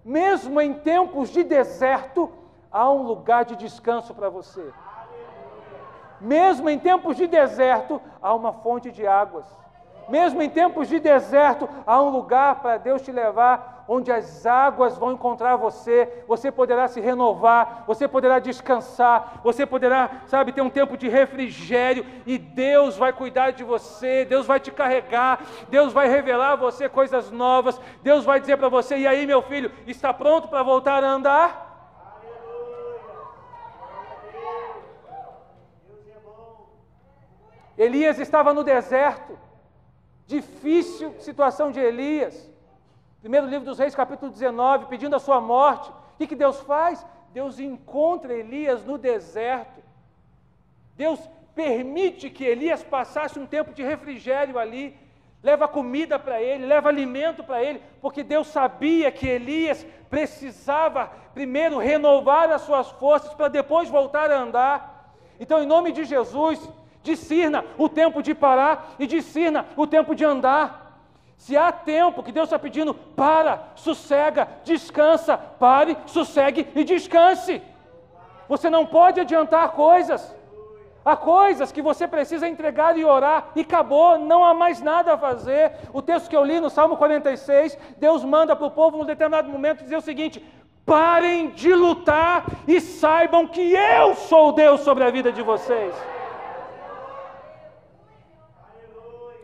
Speaker 1: Mesmo em tempos de deserto, há um lugar de descanso para você. Mesmo em tempos de deserto, há uma fonte de águas. Mesmo em tempos de deserto, há um lugar para Deus te levar, onde as águas vão encontrar você, você poderá se renovar, você poderá descansar, você poderá, ter um tempo de refrigério, e Deus vai cuidar de você, Deus vai te carregar, Deus vai revelar a você coisas novas, Deus vai dizer para você, e aí meu filho, está pronto para voltar a andar? Elias estava no deserto. Difícil situação de Elias. Primeiro livro dos Reis, capítulo 19, pedindo a sua morte. O que Deus faz? Deus encontra Elias no deserto. Deus permite que Elias passasse um tempo de refrigério ali, leva comida para ele, leva alimento para ele, porque Deus sabia que Elias precisava primeiro renovar as suas forças para depois voltar a andar. Então, em nome de Jesus, discirna o tempo de parar e discirna o tempo de andar. Se há tempo que Deus está pedindo, para, sossega, descansa, pare, sossegue e descanse. Você não pode adiantar coisas. Há coisas que você precisa entregar e orar, e acabou, não há mais nada a fazer. O texto que eu li no Salmo 46, Deus manda para o povo, num determinado momento, dizer o seguinte: parem de lutar e saibam que eu sou Deus sobre a vida de vocês.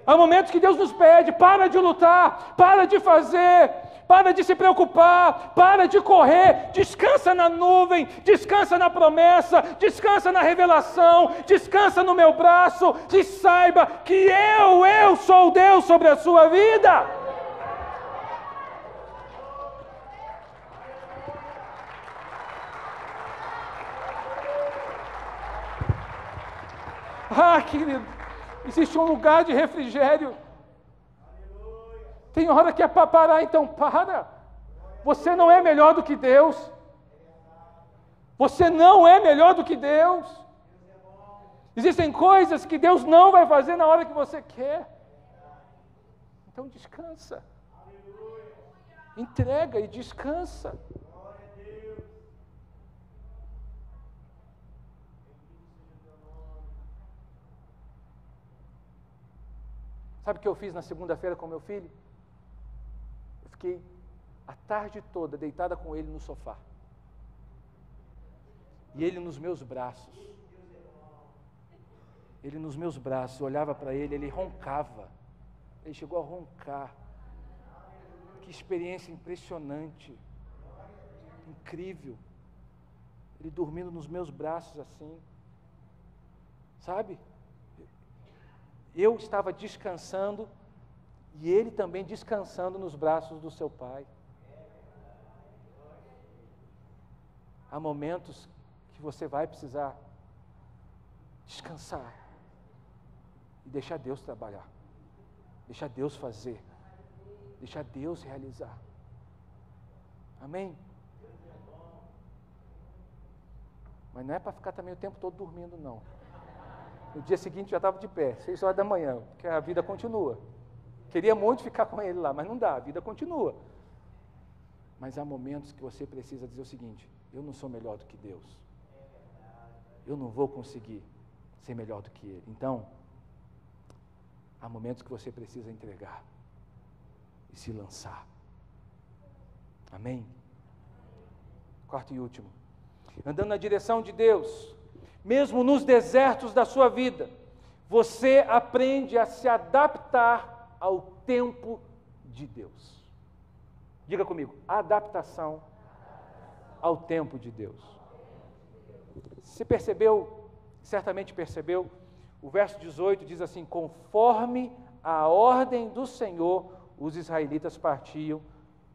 Speaker 1: Há momentos que Deus nos pede, para de lutar, para de fazer, para de se preocupar, para de correr, descansa na nuvem, descansa na promessa, descansa na revelação, descansa no meu braço, e saiba que eu sou Deus sobre a sua vida. Ah, querido, Existe um lugar de refrigério. Tem hora que é para parar, então para. Você não é melhor do que Deus. Você não é melhor do que Deus. Existem coisas que Deus não vai fazer na hora que você quer. Então descansa. Entrega e descansa. Sabe o que eu fiz na segunda-feira com meu filho? Eu fiquei a tarde toda deitada com ele no sofá. E ele nos meus braços. Ele nos meus braços, eu olhava para ele, ele roncava. Ele chegou a roncar. Que experiência impressionante. Incrível. Ele dormindo nos meus braços assim. Sabe? Eu estava descansando e ele também descansando nos braços do seu pai. Há momentos que você vai precisar descansar e deixar Deus trabalhar, deixar Deus fazer, deixar Deus realizar. Amém? Mas não é para ficar também o tempo todo dormindo, não. No dia seguinte já estava de pé, 6 horas da manhã, porque a vida continua. Queria muito ficar com ele lá, mas não dá, a vida continua. Mas há momentos que você precisa dizer o seguinte: eu não sou melhor do que Deus. Eu não vou conseguir ser melhor do que Ele. Então, há momentos que você precisa entregar e se lançar. Amém? Quarto e último. Andando na direção de Deus, mesmo nos desertos da sua vida, você aprende a se adaptar ao tempo de Deus. Diga comigo, adaptação ao tempo de Deus. Você percebeu, certamente percebeu, o verso 18 diz assim: conforme a ordem do Senhor, os israelitas partiam,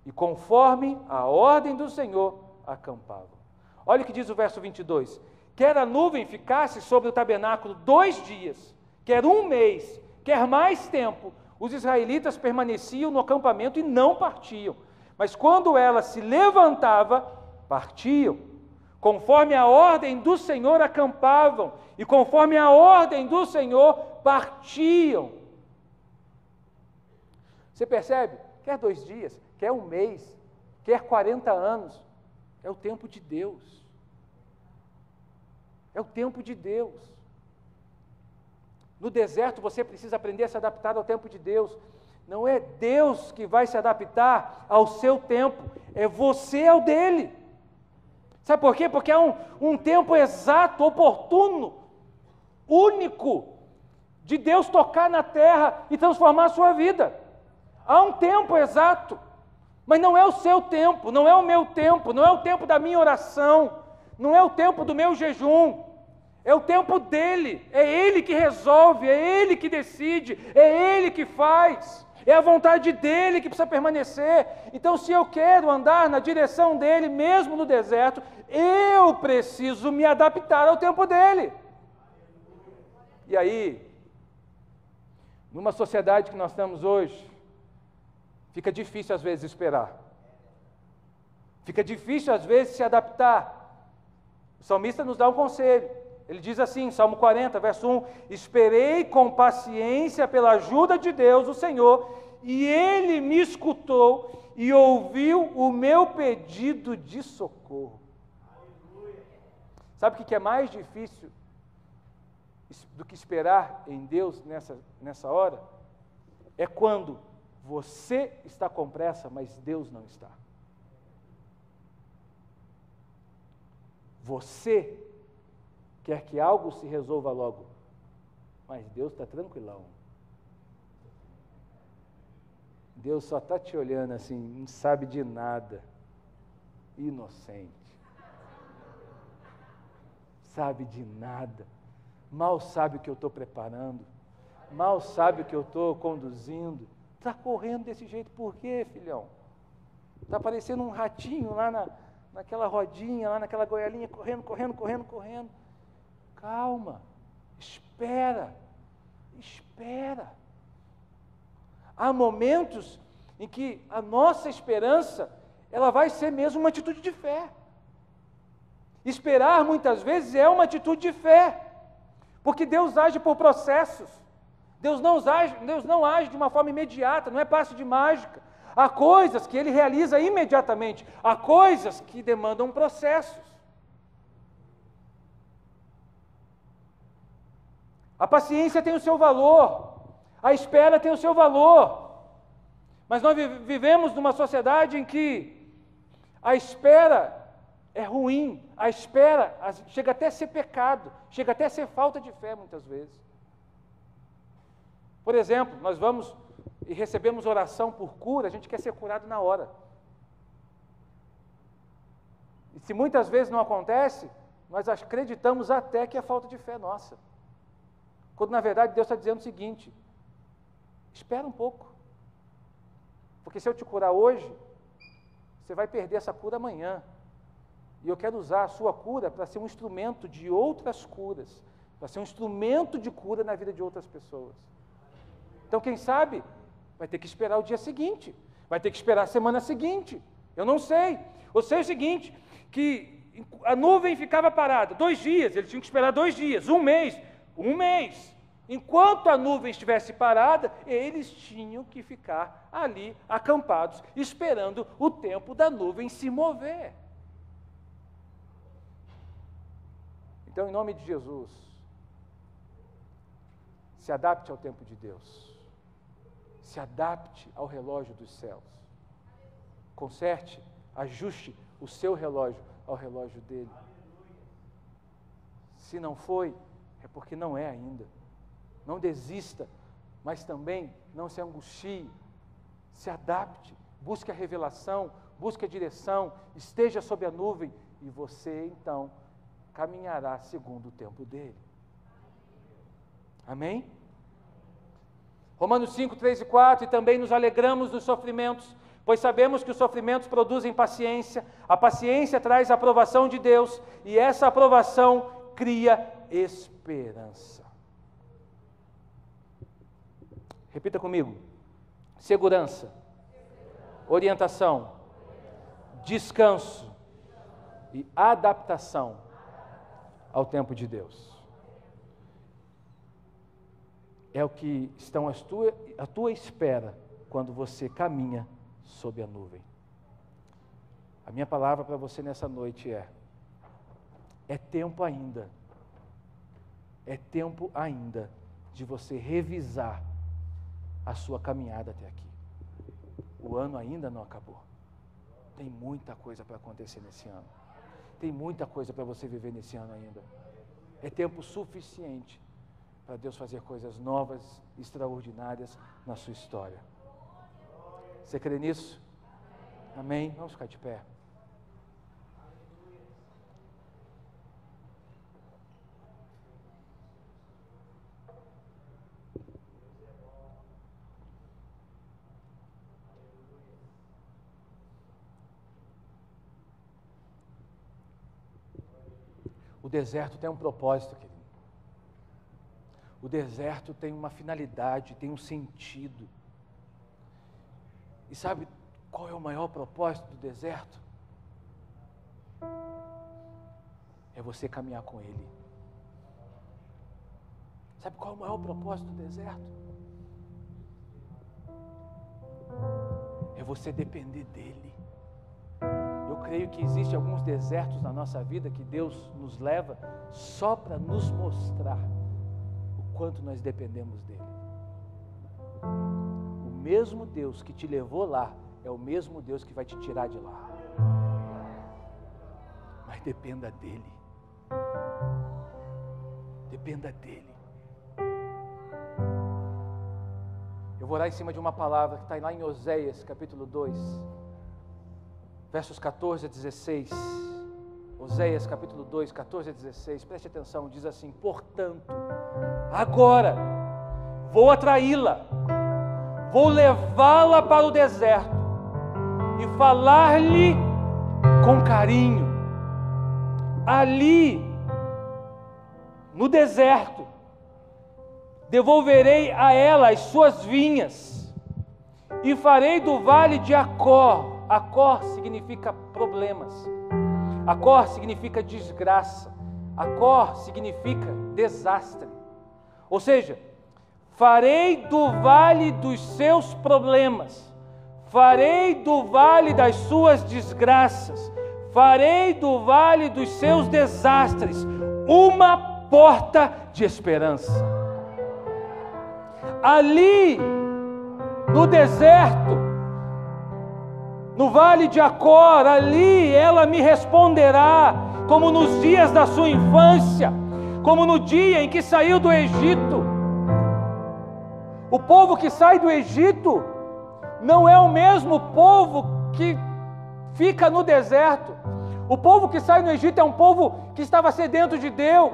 Speaker 1: e conforme a ordem do Senhor, acampavam. Olha o que diz o verso 22. Quer a nuvem ficasse sobre o tabernáculo 2 dias, quer 1 mês, quer mais tempo, os israelitas permaneciam no acampamento e não partiam. Mas quando ela se levantava, partiam. Conforme a ordem do Senhor acampavam, e conforme a ordem do Senhor partiam. Você percebe? Quer 2 dias, quer 1 mês, quer 40 anos, é o tempo de Deus. É o tempo de Deus. No deserto você precisa aprender a se adaptar ao tempo de Deus. Não é Deus que vai se adaptar ao seu tempo, é você ao dele. Sabe por quê? Porque há um tempo exato, oportuno, único, de Deus tocar na terra e transformar a sua vida. Há um tempo exato, mas não é o seu tempo, não é o meu tempo, não é o tempo da minha oração, não é o tempo do meu jejum, é o tempo dele, é ele que resolve, é ele que decide, é ele que faz, é a vontade dele que precisa permanecer. Então, se eu quero andar na direção dele, mesmo no deserto, eu preciso me adaptar ao tempo dele. E aí, numa sociedade que nós estamos hoje, fica difícil às vezes esperar. Fica difícil às vezes se adaptar. O salmista nos dá um conselho. Ele diz assim, Salmo 40, verso 1: esperei com paciência pela ajuda de Deus, o Senhor, e Ele me escutou e ouviu o meu pedido de socorro. Sabe o que é mais difícil do que esperar em Deus nessa hora? É quando você está com pressa, mas Deus não está. Você quer que algo se resolva logo, mas Deus está tranquilão. Deus só está te olhando assim, não sabe de nada, inocente. Sabe de nada, mal sabe o que eu estou preparando, mal sabe o que eu estou conduzindo. Está correndo desse jeito, por quê, filhão? Está parecendo um ratinho lá naquela rodinha, lá naquela goialinha, correndo. Calma, espera. espera. Há momentos em que a nossa esperança, ela vai ser mesmo uma atitude de fé. Esperar, muitas vezes, é uma atitude de fé, porque Deus age por processos. Deus não age de uma forma imediata, não é passe de mágica. Há coisas que Ele realiza imediatamente, há coisas que demandam processos. A paciência tem o seu valor, a espera tem o seu valor, mas nós vivemos numa sociedade em que a espera é ruim, a espera chega até a ser pecado, chega até a ser falta de fé muitas vezes. Por exemplo, nós vamos e recebemos oração por cura, a gente quer ser curado na hora. E se muitas vezes não acontece, nós acreditamos até que é falta de fé nossa. Quando na verdade Deus está dizendo o seguinte: espera um pouco, porque se eu te curar hoje, você vai perder essa cura amanhã, e eu quero usar a sua cura para ser um instrumento de outras curas, para ser um instrumento de cura na vida de outras pessoas. Então quem sabe, vai ter que esperar o dia seguinte, vai ter que esperar a semana seguinte, eu não sei. Eu sei o seguinte, que a nuvem ficava parada 2 dias, eles tinham que esperar 2 dias, um mês. Enquanto a nuvem estivesse parada, eles tinham que ficar ali acampados, esperando o tempo da nuvem se mover. Então, em nome de Jesus, se adapte ao tempo de Deus, se adapte ao relógio dos céus, conserte, ajuste o seu relógio ao relógio dele. Se não foi, é porque não é ainda. Não desista, mas também não se angustie. Se adapte, busque a revelação, busque a direção, esteja sob a nuvem e você então caminhará segundo o tempo dele. Amém? Romanos 5, 3 e 4, e também nos alegramos dos sofrimentos, pois sabemos que os sofrimentos produzem paciência, a paciência traz a aprovação de Deus, e essa aprovação cria esperança. Repita comigo: segurança, orientação, descanso e adaptação ao tempo de Deus. É o que estão à tua espera quando você caminha sob a nuvem. A minha palavra para você nessa noite é tempo ainda, de você revisar a sua caminhada até aqui. O ano ainda não acabou. Tem muita coisa para acontecer nesse ano. Tem muita coisa para você viver nesse ano ainda. É tempo suficiente para Deus fazer coisas novas, extraordinárias na sua história. Você crê nisso? Amém? Vamos ficar de pé. O deserto tem um propósito, querido. O deserto tem uma finalidade, tem um sentido. E sabe qual é o maior propósito do deserto? É você caminhar com Ele. Sabe qual é o maior propósito do deserto? É você depender dEle. Eu creio que existem alguns desertos na nossa vida que Deus nos leva só para nos mostrar o quanto nós dependemos dEle. O mesmo Deus que te levou lá é o mesmo Deus que vai te tirar de lá. Mas dependa dEle. Dependa dEle. Eu vou orar em cima de uma palavra que está lá em Oséias, capítulo 2. Versos 14 a 16, Oséias capítulo 2, 14 a 16, preste atenção, diz assim: portanto, agora vou atraí-la, vou levá-la para o deserto e falar-lhe com carinho. Ali, no deserto, devolverei a ela as suas vinhas, e farei do vale de Acor. Acor significa problemas, Acor significa desgraça, Acor significa desastre. Ou seja, farei do vale dos seus problemas, farei do vale das suas desgraças, farei do vale dos seus desastres uma porta de esperança. Ali, no deserto, no vale de Acor, ali ela me responderá, como nos dias da sua infância, como no dia em que saiu do Egito. O povo que sai do Egito não é o mesmo povo que fica no deserto. O povo que sai do Egito é um povo que estava sedento de Deus.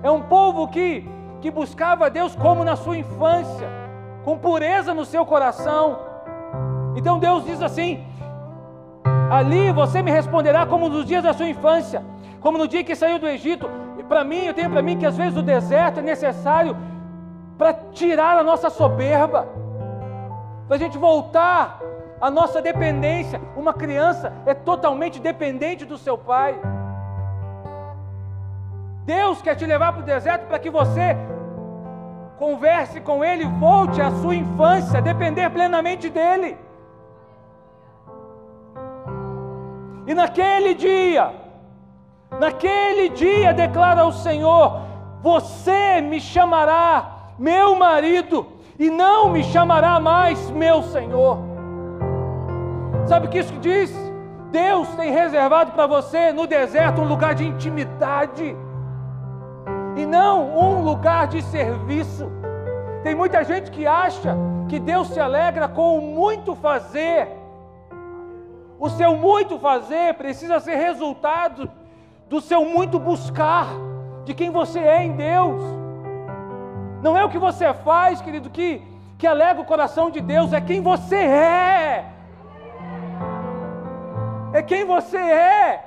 Speaker 1: É um povo que buscava Deus como na sua infância, com pureza no seu coração. Então Deus diz assim: ali você me responderá como nos dias da sua infância, como no dia que saiu do Egito. E para mim, eu tenho para mim que às vezes o deserto é necessário para tirar a nossa soberba, para a gente voltar à nossa dependência. Uma criança é totalmente dependente do seu pai. Deus quer te levar para o deserto para que você converse com Ele, volte à sua infância, depender plenamente dEle. E naquele dia, declara o Senhor: você me chamará meu marido, e não me chamará mais meu Senhor. Sabe o que isso diz? Deus tem reservado para você no deserto um lugar de intimidade, e não um lugar de serviço. Tem muita gente que acha que Deus se alegra com o muito fazer. O seu muito fazer precisa ser resultado do seu muito buscar, de quem você é em Deus. Não é o que você faz, querido, que alegra o coração de Deus, é quem você é. É quem você é.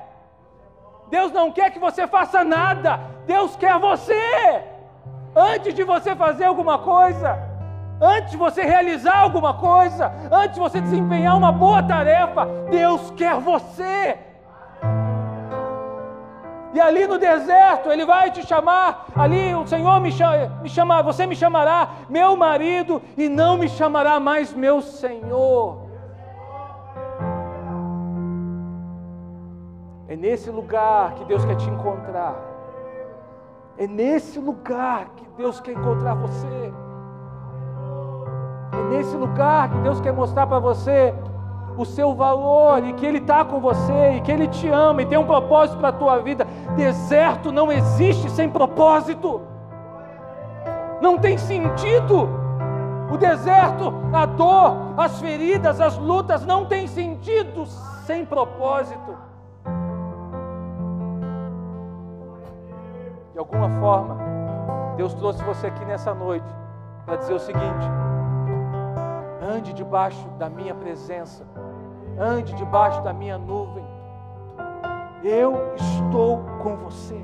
Speaker 1: Deus não quer que você faça nada, Deus quer você. Antes de você fazer alguma coisa, antes de você realizar alguma coisa, antes de você desempenhar uma boa tarefa, Deus quer você. E ali no deserto, Ele vai te chamar, ali o Senhor me chama, você me chamará meu marido, e não me chamará mais meu Senhor. É nesse lugar que Deus quer te encontrar. É nesse lugar que Deus quer encontrar você. É nesse lugar que Deus quer mostrar para você o seu valor, e que Ele está com você, e que Ele te ama, e tem um propósito para a tua vida. Deserto não existe sem propósito. Não tem sentido. O deserto, a dor, as feridas, as lutas não tem sentido sem propósito. De alguma forma, Deus trouxe você aqui nessa noite para dizer o seguinte: ande debaixo da minha presença, ande debaixo da minha nuvem. Eu estou com você.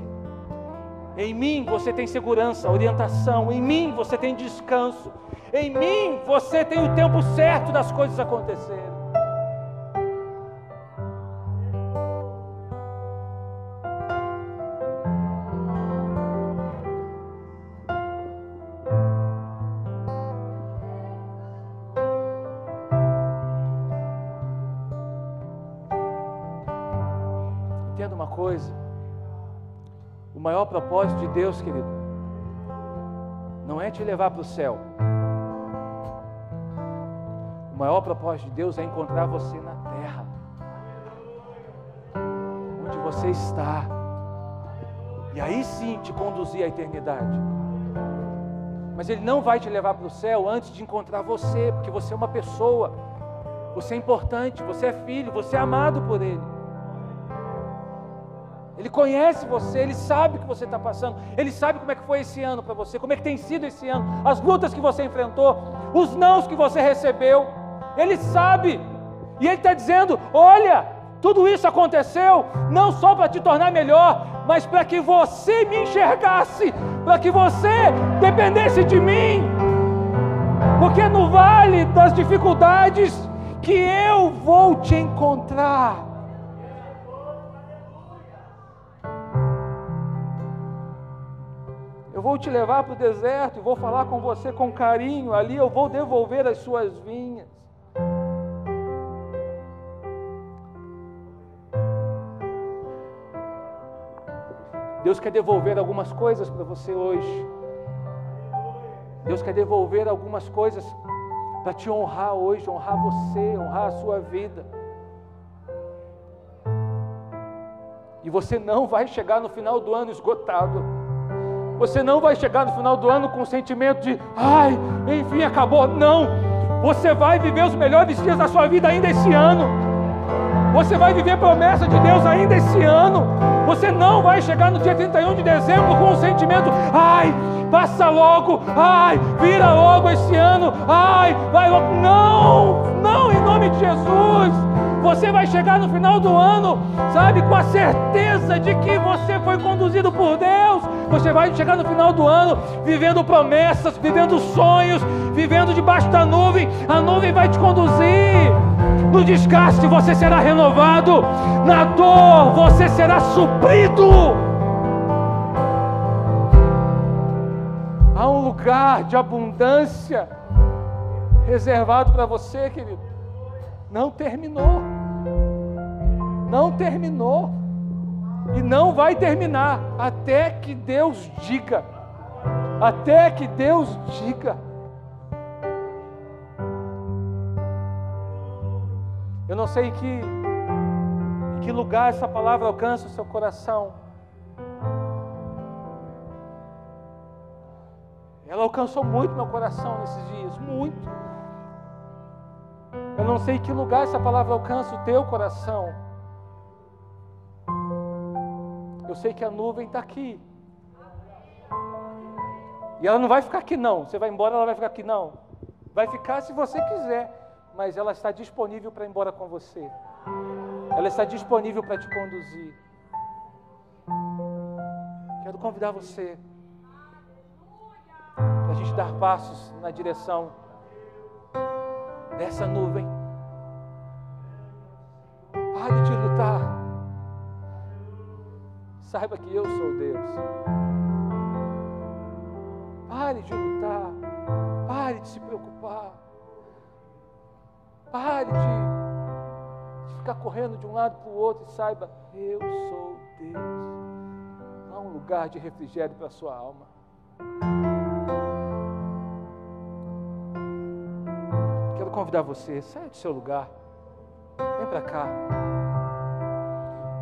Speaker 1: Em mim você tem segurança, orientação. Em mim você tem descanso. Em mim você tem o tempo certo das coisas acontecerem. Entenda uma coisa: o maior propósito de Deus, querido, não é te levar para o céu. O maior propósito de Deus é encontrar você na terra, onde você está, e aí sim te conduzir à eternidade. Mas Ele não vai te levar para o céu antes de encontrar você, porque você é uma pessoa, você é importante, você é filho, você é amado por Ele. Ele conhece você, Ele sabe o que você está passando, Ele sabe como é que foi esse ano para você, como é que tem sido esse ano, as lutas que você enfrentou, os nãos que você recebeu. Ele sabe, e Ele está dizendo: olha, tudo isso aconteceu não só para te tornar melhor, mas para que você me enxergasse, para que você dependesse de mim. Porque é no vale das dificuldades que eu vou te encontrar. Eu vou te levar para o deserto e vou falar com você com carinho. Ali eu vou devolver as suas vinhas. Deus quer devolver algumas coisas para você hoje. Deus quer devolver algumas coisas para te honrar hoje, honrar você, honrar a sua vida. E você não vai chegar no final do ano esgotado. Você não vai chegar no final do ano com o sentimento de, ai, enfim, acabou. Não! Você vai viver os melhores dias da sua vida ainda esse ano. Você vai viver a promessa de Deus ainda esse ano. Você não vai chegar no dia 31 de dezembro com o sentimento, ai, passa logo, ai, vira logo esse ano, ai, vai logo. Não, não, em nome de Jesus. Você vai chegar no final do ano, sabe, com a certeza de que você foi conduzido por Deus. Você vai chegar no final do ano vivendo promessas, vivendo sonhos, vivendo debaixo da nuvem. A nuvem vai te conduzir. No desgaste você será renovado, na dor você será suprido. Há um lugar de abundância reservado para você, querido. Não terminou. Não terminou. E não vai terminar até que Deus diga. Até que Deus diga. Eu não sei em que lugar essa palavra alcança o seu coração. Ela alcançou muito meu coração nesses dias, muito. Eu não sei em que lugar essa palavra alcança o teu coração. Eu sei que a nuvem está aqui. E ela não vai ficar aqui não. Você vai embora, ela vai ficar aqui não. Vai ficar se você quiser. Mas ela está disponível para ir embora com você. Ela está disponível para te conduzir. Quero convidar você para a gente dar passos na direção dessa nuvem. Pare de lutar. Saiba que eu sou Deus. Pare de lutar. Pare de se preocupar. Pare de ficar correndo de um lado para o outro e saiba, eu sou Deus. Há um lugar de refrigério para a sua alma. Quero convidar você, saia do seu lugar, vem para cá.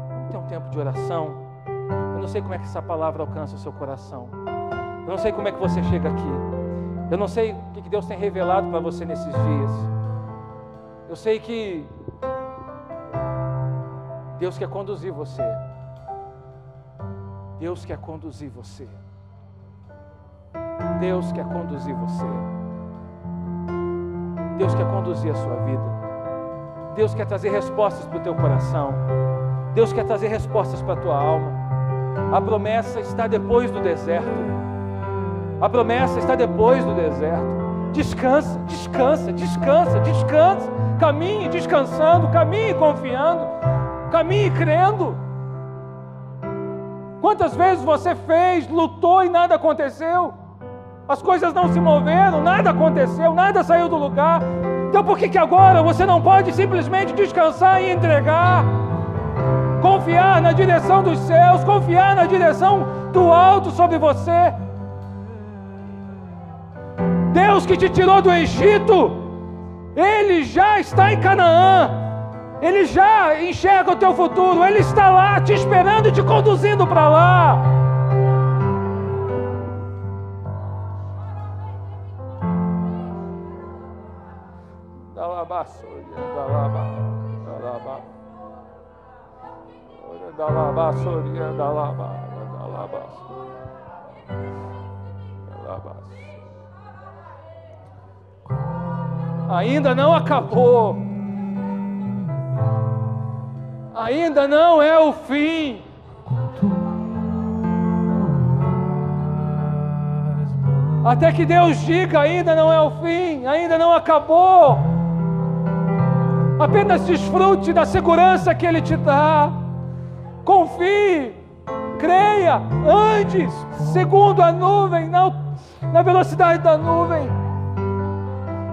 Speaker 1: Vamos ter um tempo de oração. Eu não sei como é que essa palavra alcança o seu coração. Eu não sei como é que você chega aqui. Eu não sei o que Deus tem revelado para você nesses dias. Eu sei que Deus quer conduzir você. Deus quer conduzir você. Deus quer conduzir você. Deus quer conduzir a sua vida. Deus quer trazer respostas para o teu coração. Deus quer trazer respostas para a tua alma. A promessa está depois do deserto. A promessa está depois do deserto. Descansa, descansa, descansa, descansa. Caminhe descansando, caminhe confiando, caminhe crendo. Quantas vezes você fez, lutou e nada aconteceu? As coisas não se moveram, nada aconteceu, nada saiu do lugar. Então por que agora você não pode simplesmente descansar e entregar? Confiar na direção dos céus, confiar na direção do alto sobre você. Deus que te tirou do Egito, Ele já está em Canaã, Ele já enxerga o teu futuro, Ele está lá te esperando e te conduzindo para lá. Ainda não acabou. Ainda não é o fim. Até que Deus diga: ainda não é o fim, ainda não acabou. Apenas desfrute da segurança que Ele te dá. Confie, creia, ande segundo a nuvem, na velocidade da nuvem.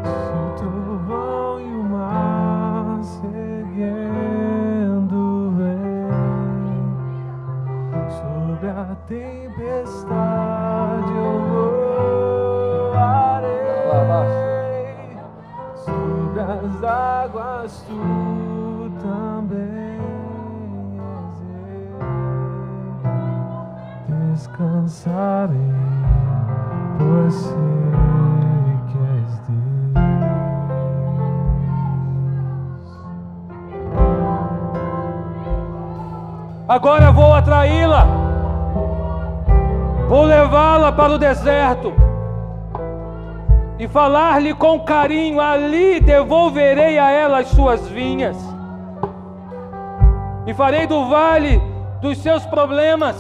Speaker 2: Se o trovão e o mar se erguendo vem, sobre a tempestade eu voarei, sobre as águas tu também descansarei, pois sei que és Deus.
Speaker 1: Agora vou atraí-la, vou levá-la para o deserto e falar-lhe com carinho. Ali devolverei a ela as suas vinhas e farei do vale dos seus problemas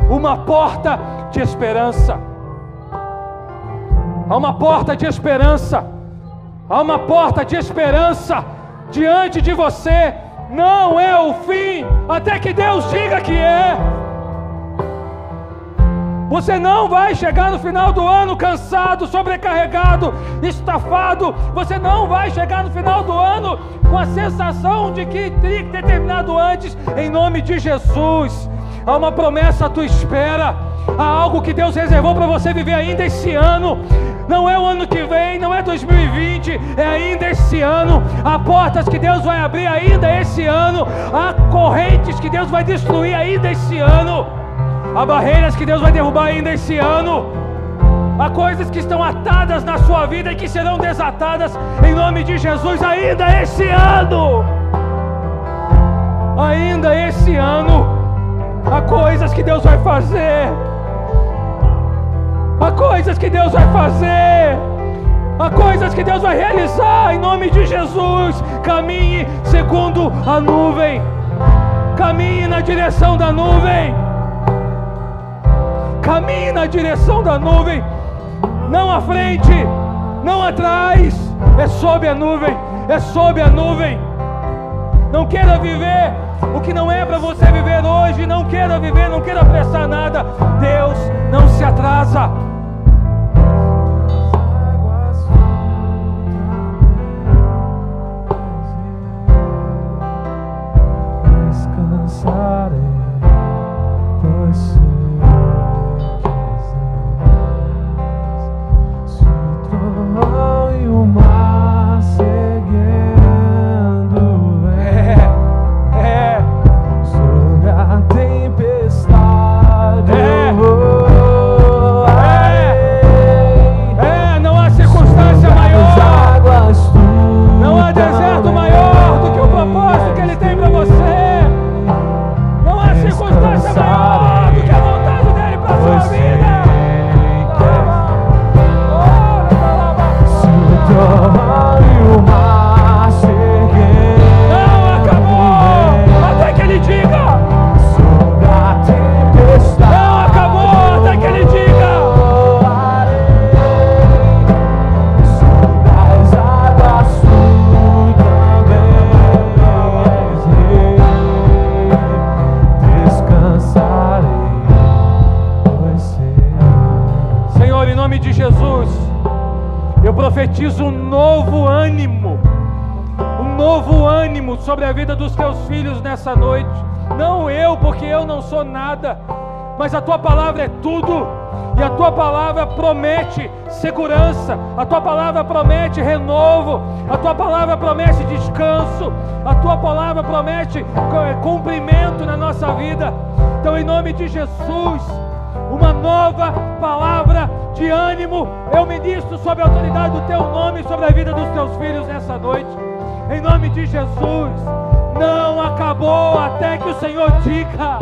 Speaker 1: uma porta de esperança. Há uma porta de esperança, há uma porta de esperança diante de você. Não é o fim, até que Deus diga que é. Você não vai chegar no final do ano cansado, sobrecarregado, estafado. Você não vai chegar no final do ano com a sensação de que teria que ter terminado antes. Em nome de Jesus, há uma promessa à tua espera. Há algo que Deus reservou para você viver ainda esse ano. Não é o ano que vem, não é 2020, é ainda esse ano. Há portas que Deus vai abrir ainda esse ano. Há correntes que Deus vai destruir ainda esse ano. Há barreiras que Deus vai derrubar ainda esse ano. Há coisas que estão atadas na sua vida e que serão desatadas em nome de Jesus ainda esse ano. Ainda esse ano. Há coisas que Deus vai fazer. Há coisas que Deus vai fazer. Há coisas que Deus vai realizar em nome de Jesus. Caminhe segundo a nuvem. Caminhe na direção da nuvem. Caminhe na direção da nuvem. Não à frente, não atrás. É sob a nuvem. É sob a nuvem. Não queira viver o que não é para você viver hoje. Não queira viver, não queira apressar nada. Deus não se atrasa.
Speaker 2: Descansarei, pois sei que és Deus. Se o trovão e o mar seguindo vem, sobre a tempestade eu voarei.
Speaker 1: Não há circunstância maior, não há deserto maior do que o propósito que Ele tem para você. Não há circunstância maior do que a vontade dEle para a sua vida.
Speaker 2: Se o trovão e o mar se erguendo,
Speaker 1: Não acabou até que Ele diga.
Speaker 2: sobre a tempestade
Speaker 1: Não acabou até que Ele diga.
Speaker 2: voarei, sobre as águas tu também és rei. Descansarei, pois sei.
Speaker 1: Senhor, em nome de Jesus, eu profetizo um novo ânimo sobre a vida dos teus filhos nessa noite. Não eu, porque eu não sou nada, mas a tua palavra é tudo, e a tua palavra promete segurança, a tua palavra promete renovo, a tua palavra promete descanso, a tua palavra promete cumprimento na nossa vida. Então, em nome de Jesus, uma nova palavra de ânimo eu ministro sob a autoridade do teu nome, sobre a vida dos teus filhos nessa noite, em nome de Jesus. Não acabou até que o Senhor diga.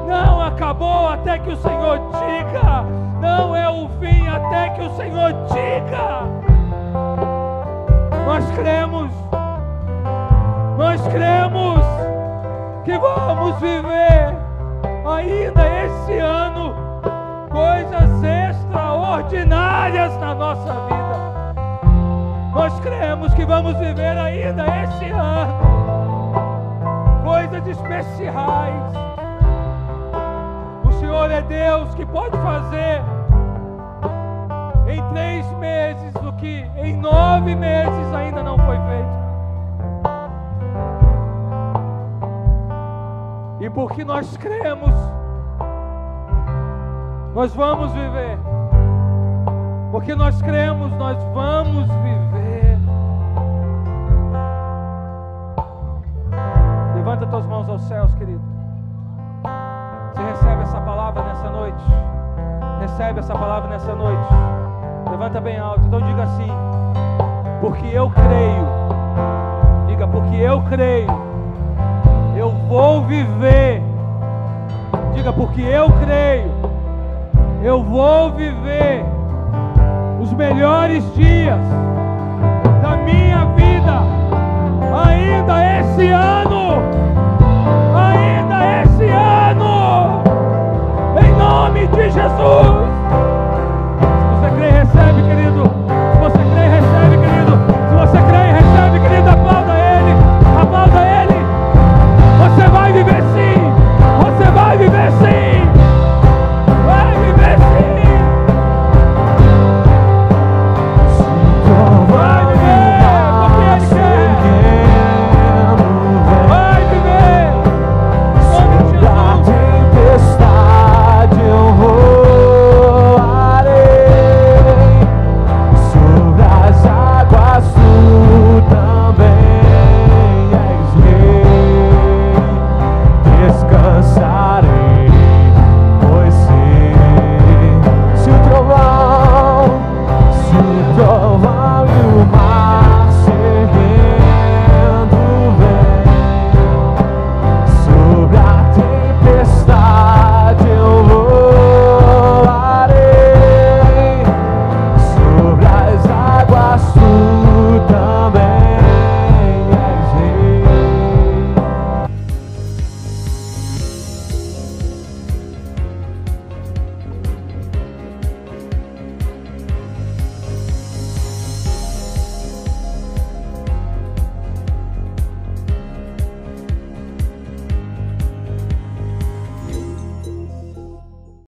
Speaker 1: Não acabou até que o Senhor diga. Não é o fim até que o Senhor diga. Nós cremos que vamos viver ainda esse ano coisas extraordinárias extraordinárias na nossa vida. Nós cremos que vamos viver ainda esse ano coisas especiais. O Senhor é Deus que pode fazer em 3 meses o que em 9 meses ainda não foi feito. E porque nós cremos, nós vamos viver. Porque nós cremos, nós vamos viver. Levanta tuas mãos aos céus, querido. Você recebe essa palavra nessa noite? Recebe essa palavra nessa noite. Levanta bem alto. Então diga assim: porque eu creio. Diga: porque eu creio, eu vou viver. Diga: porque eu creio, eu vou viver os melhores dias da minha vida ainda esse ano. Ainda esse ano, em nome de Jesus.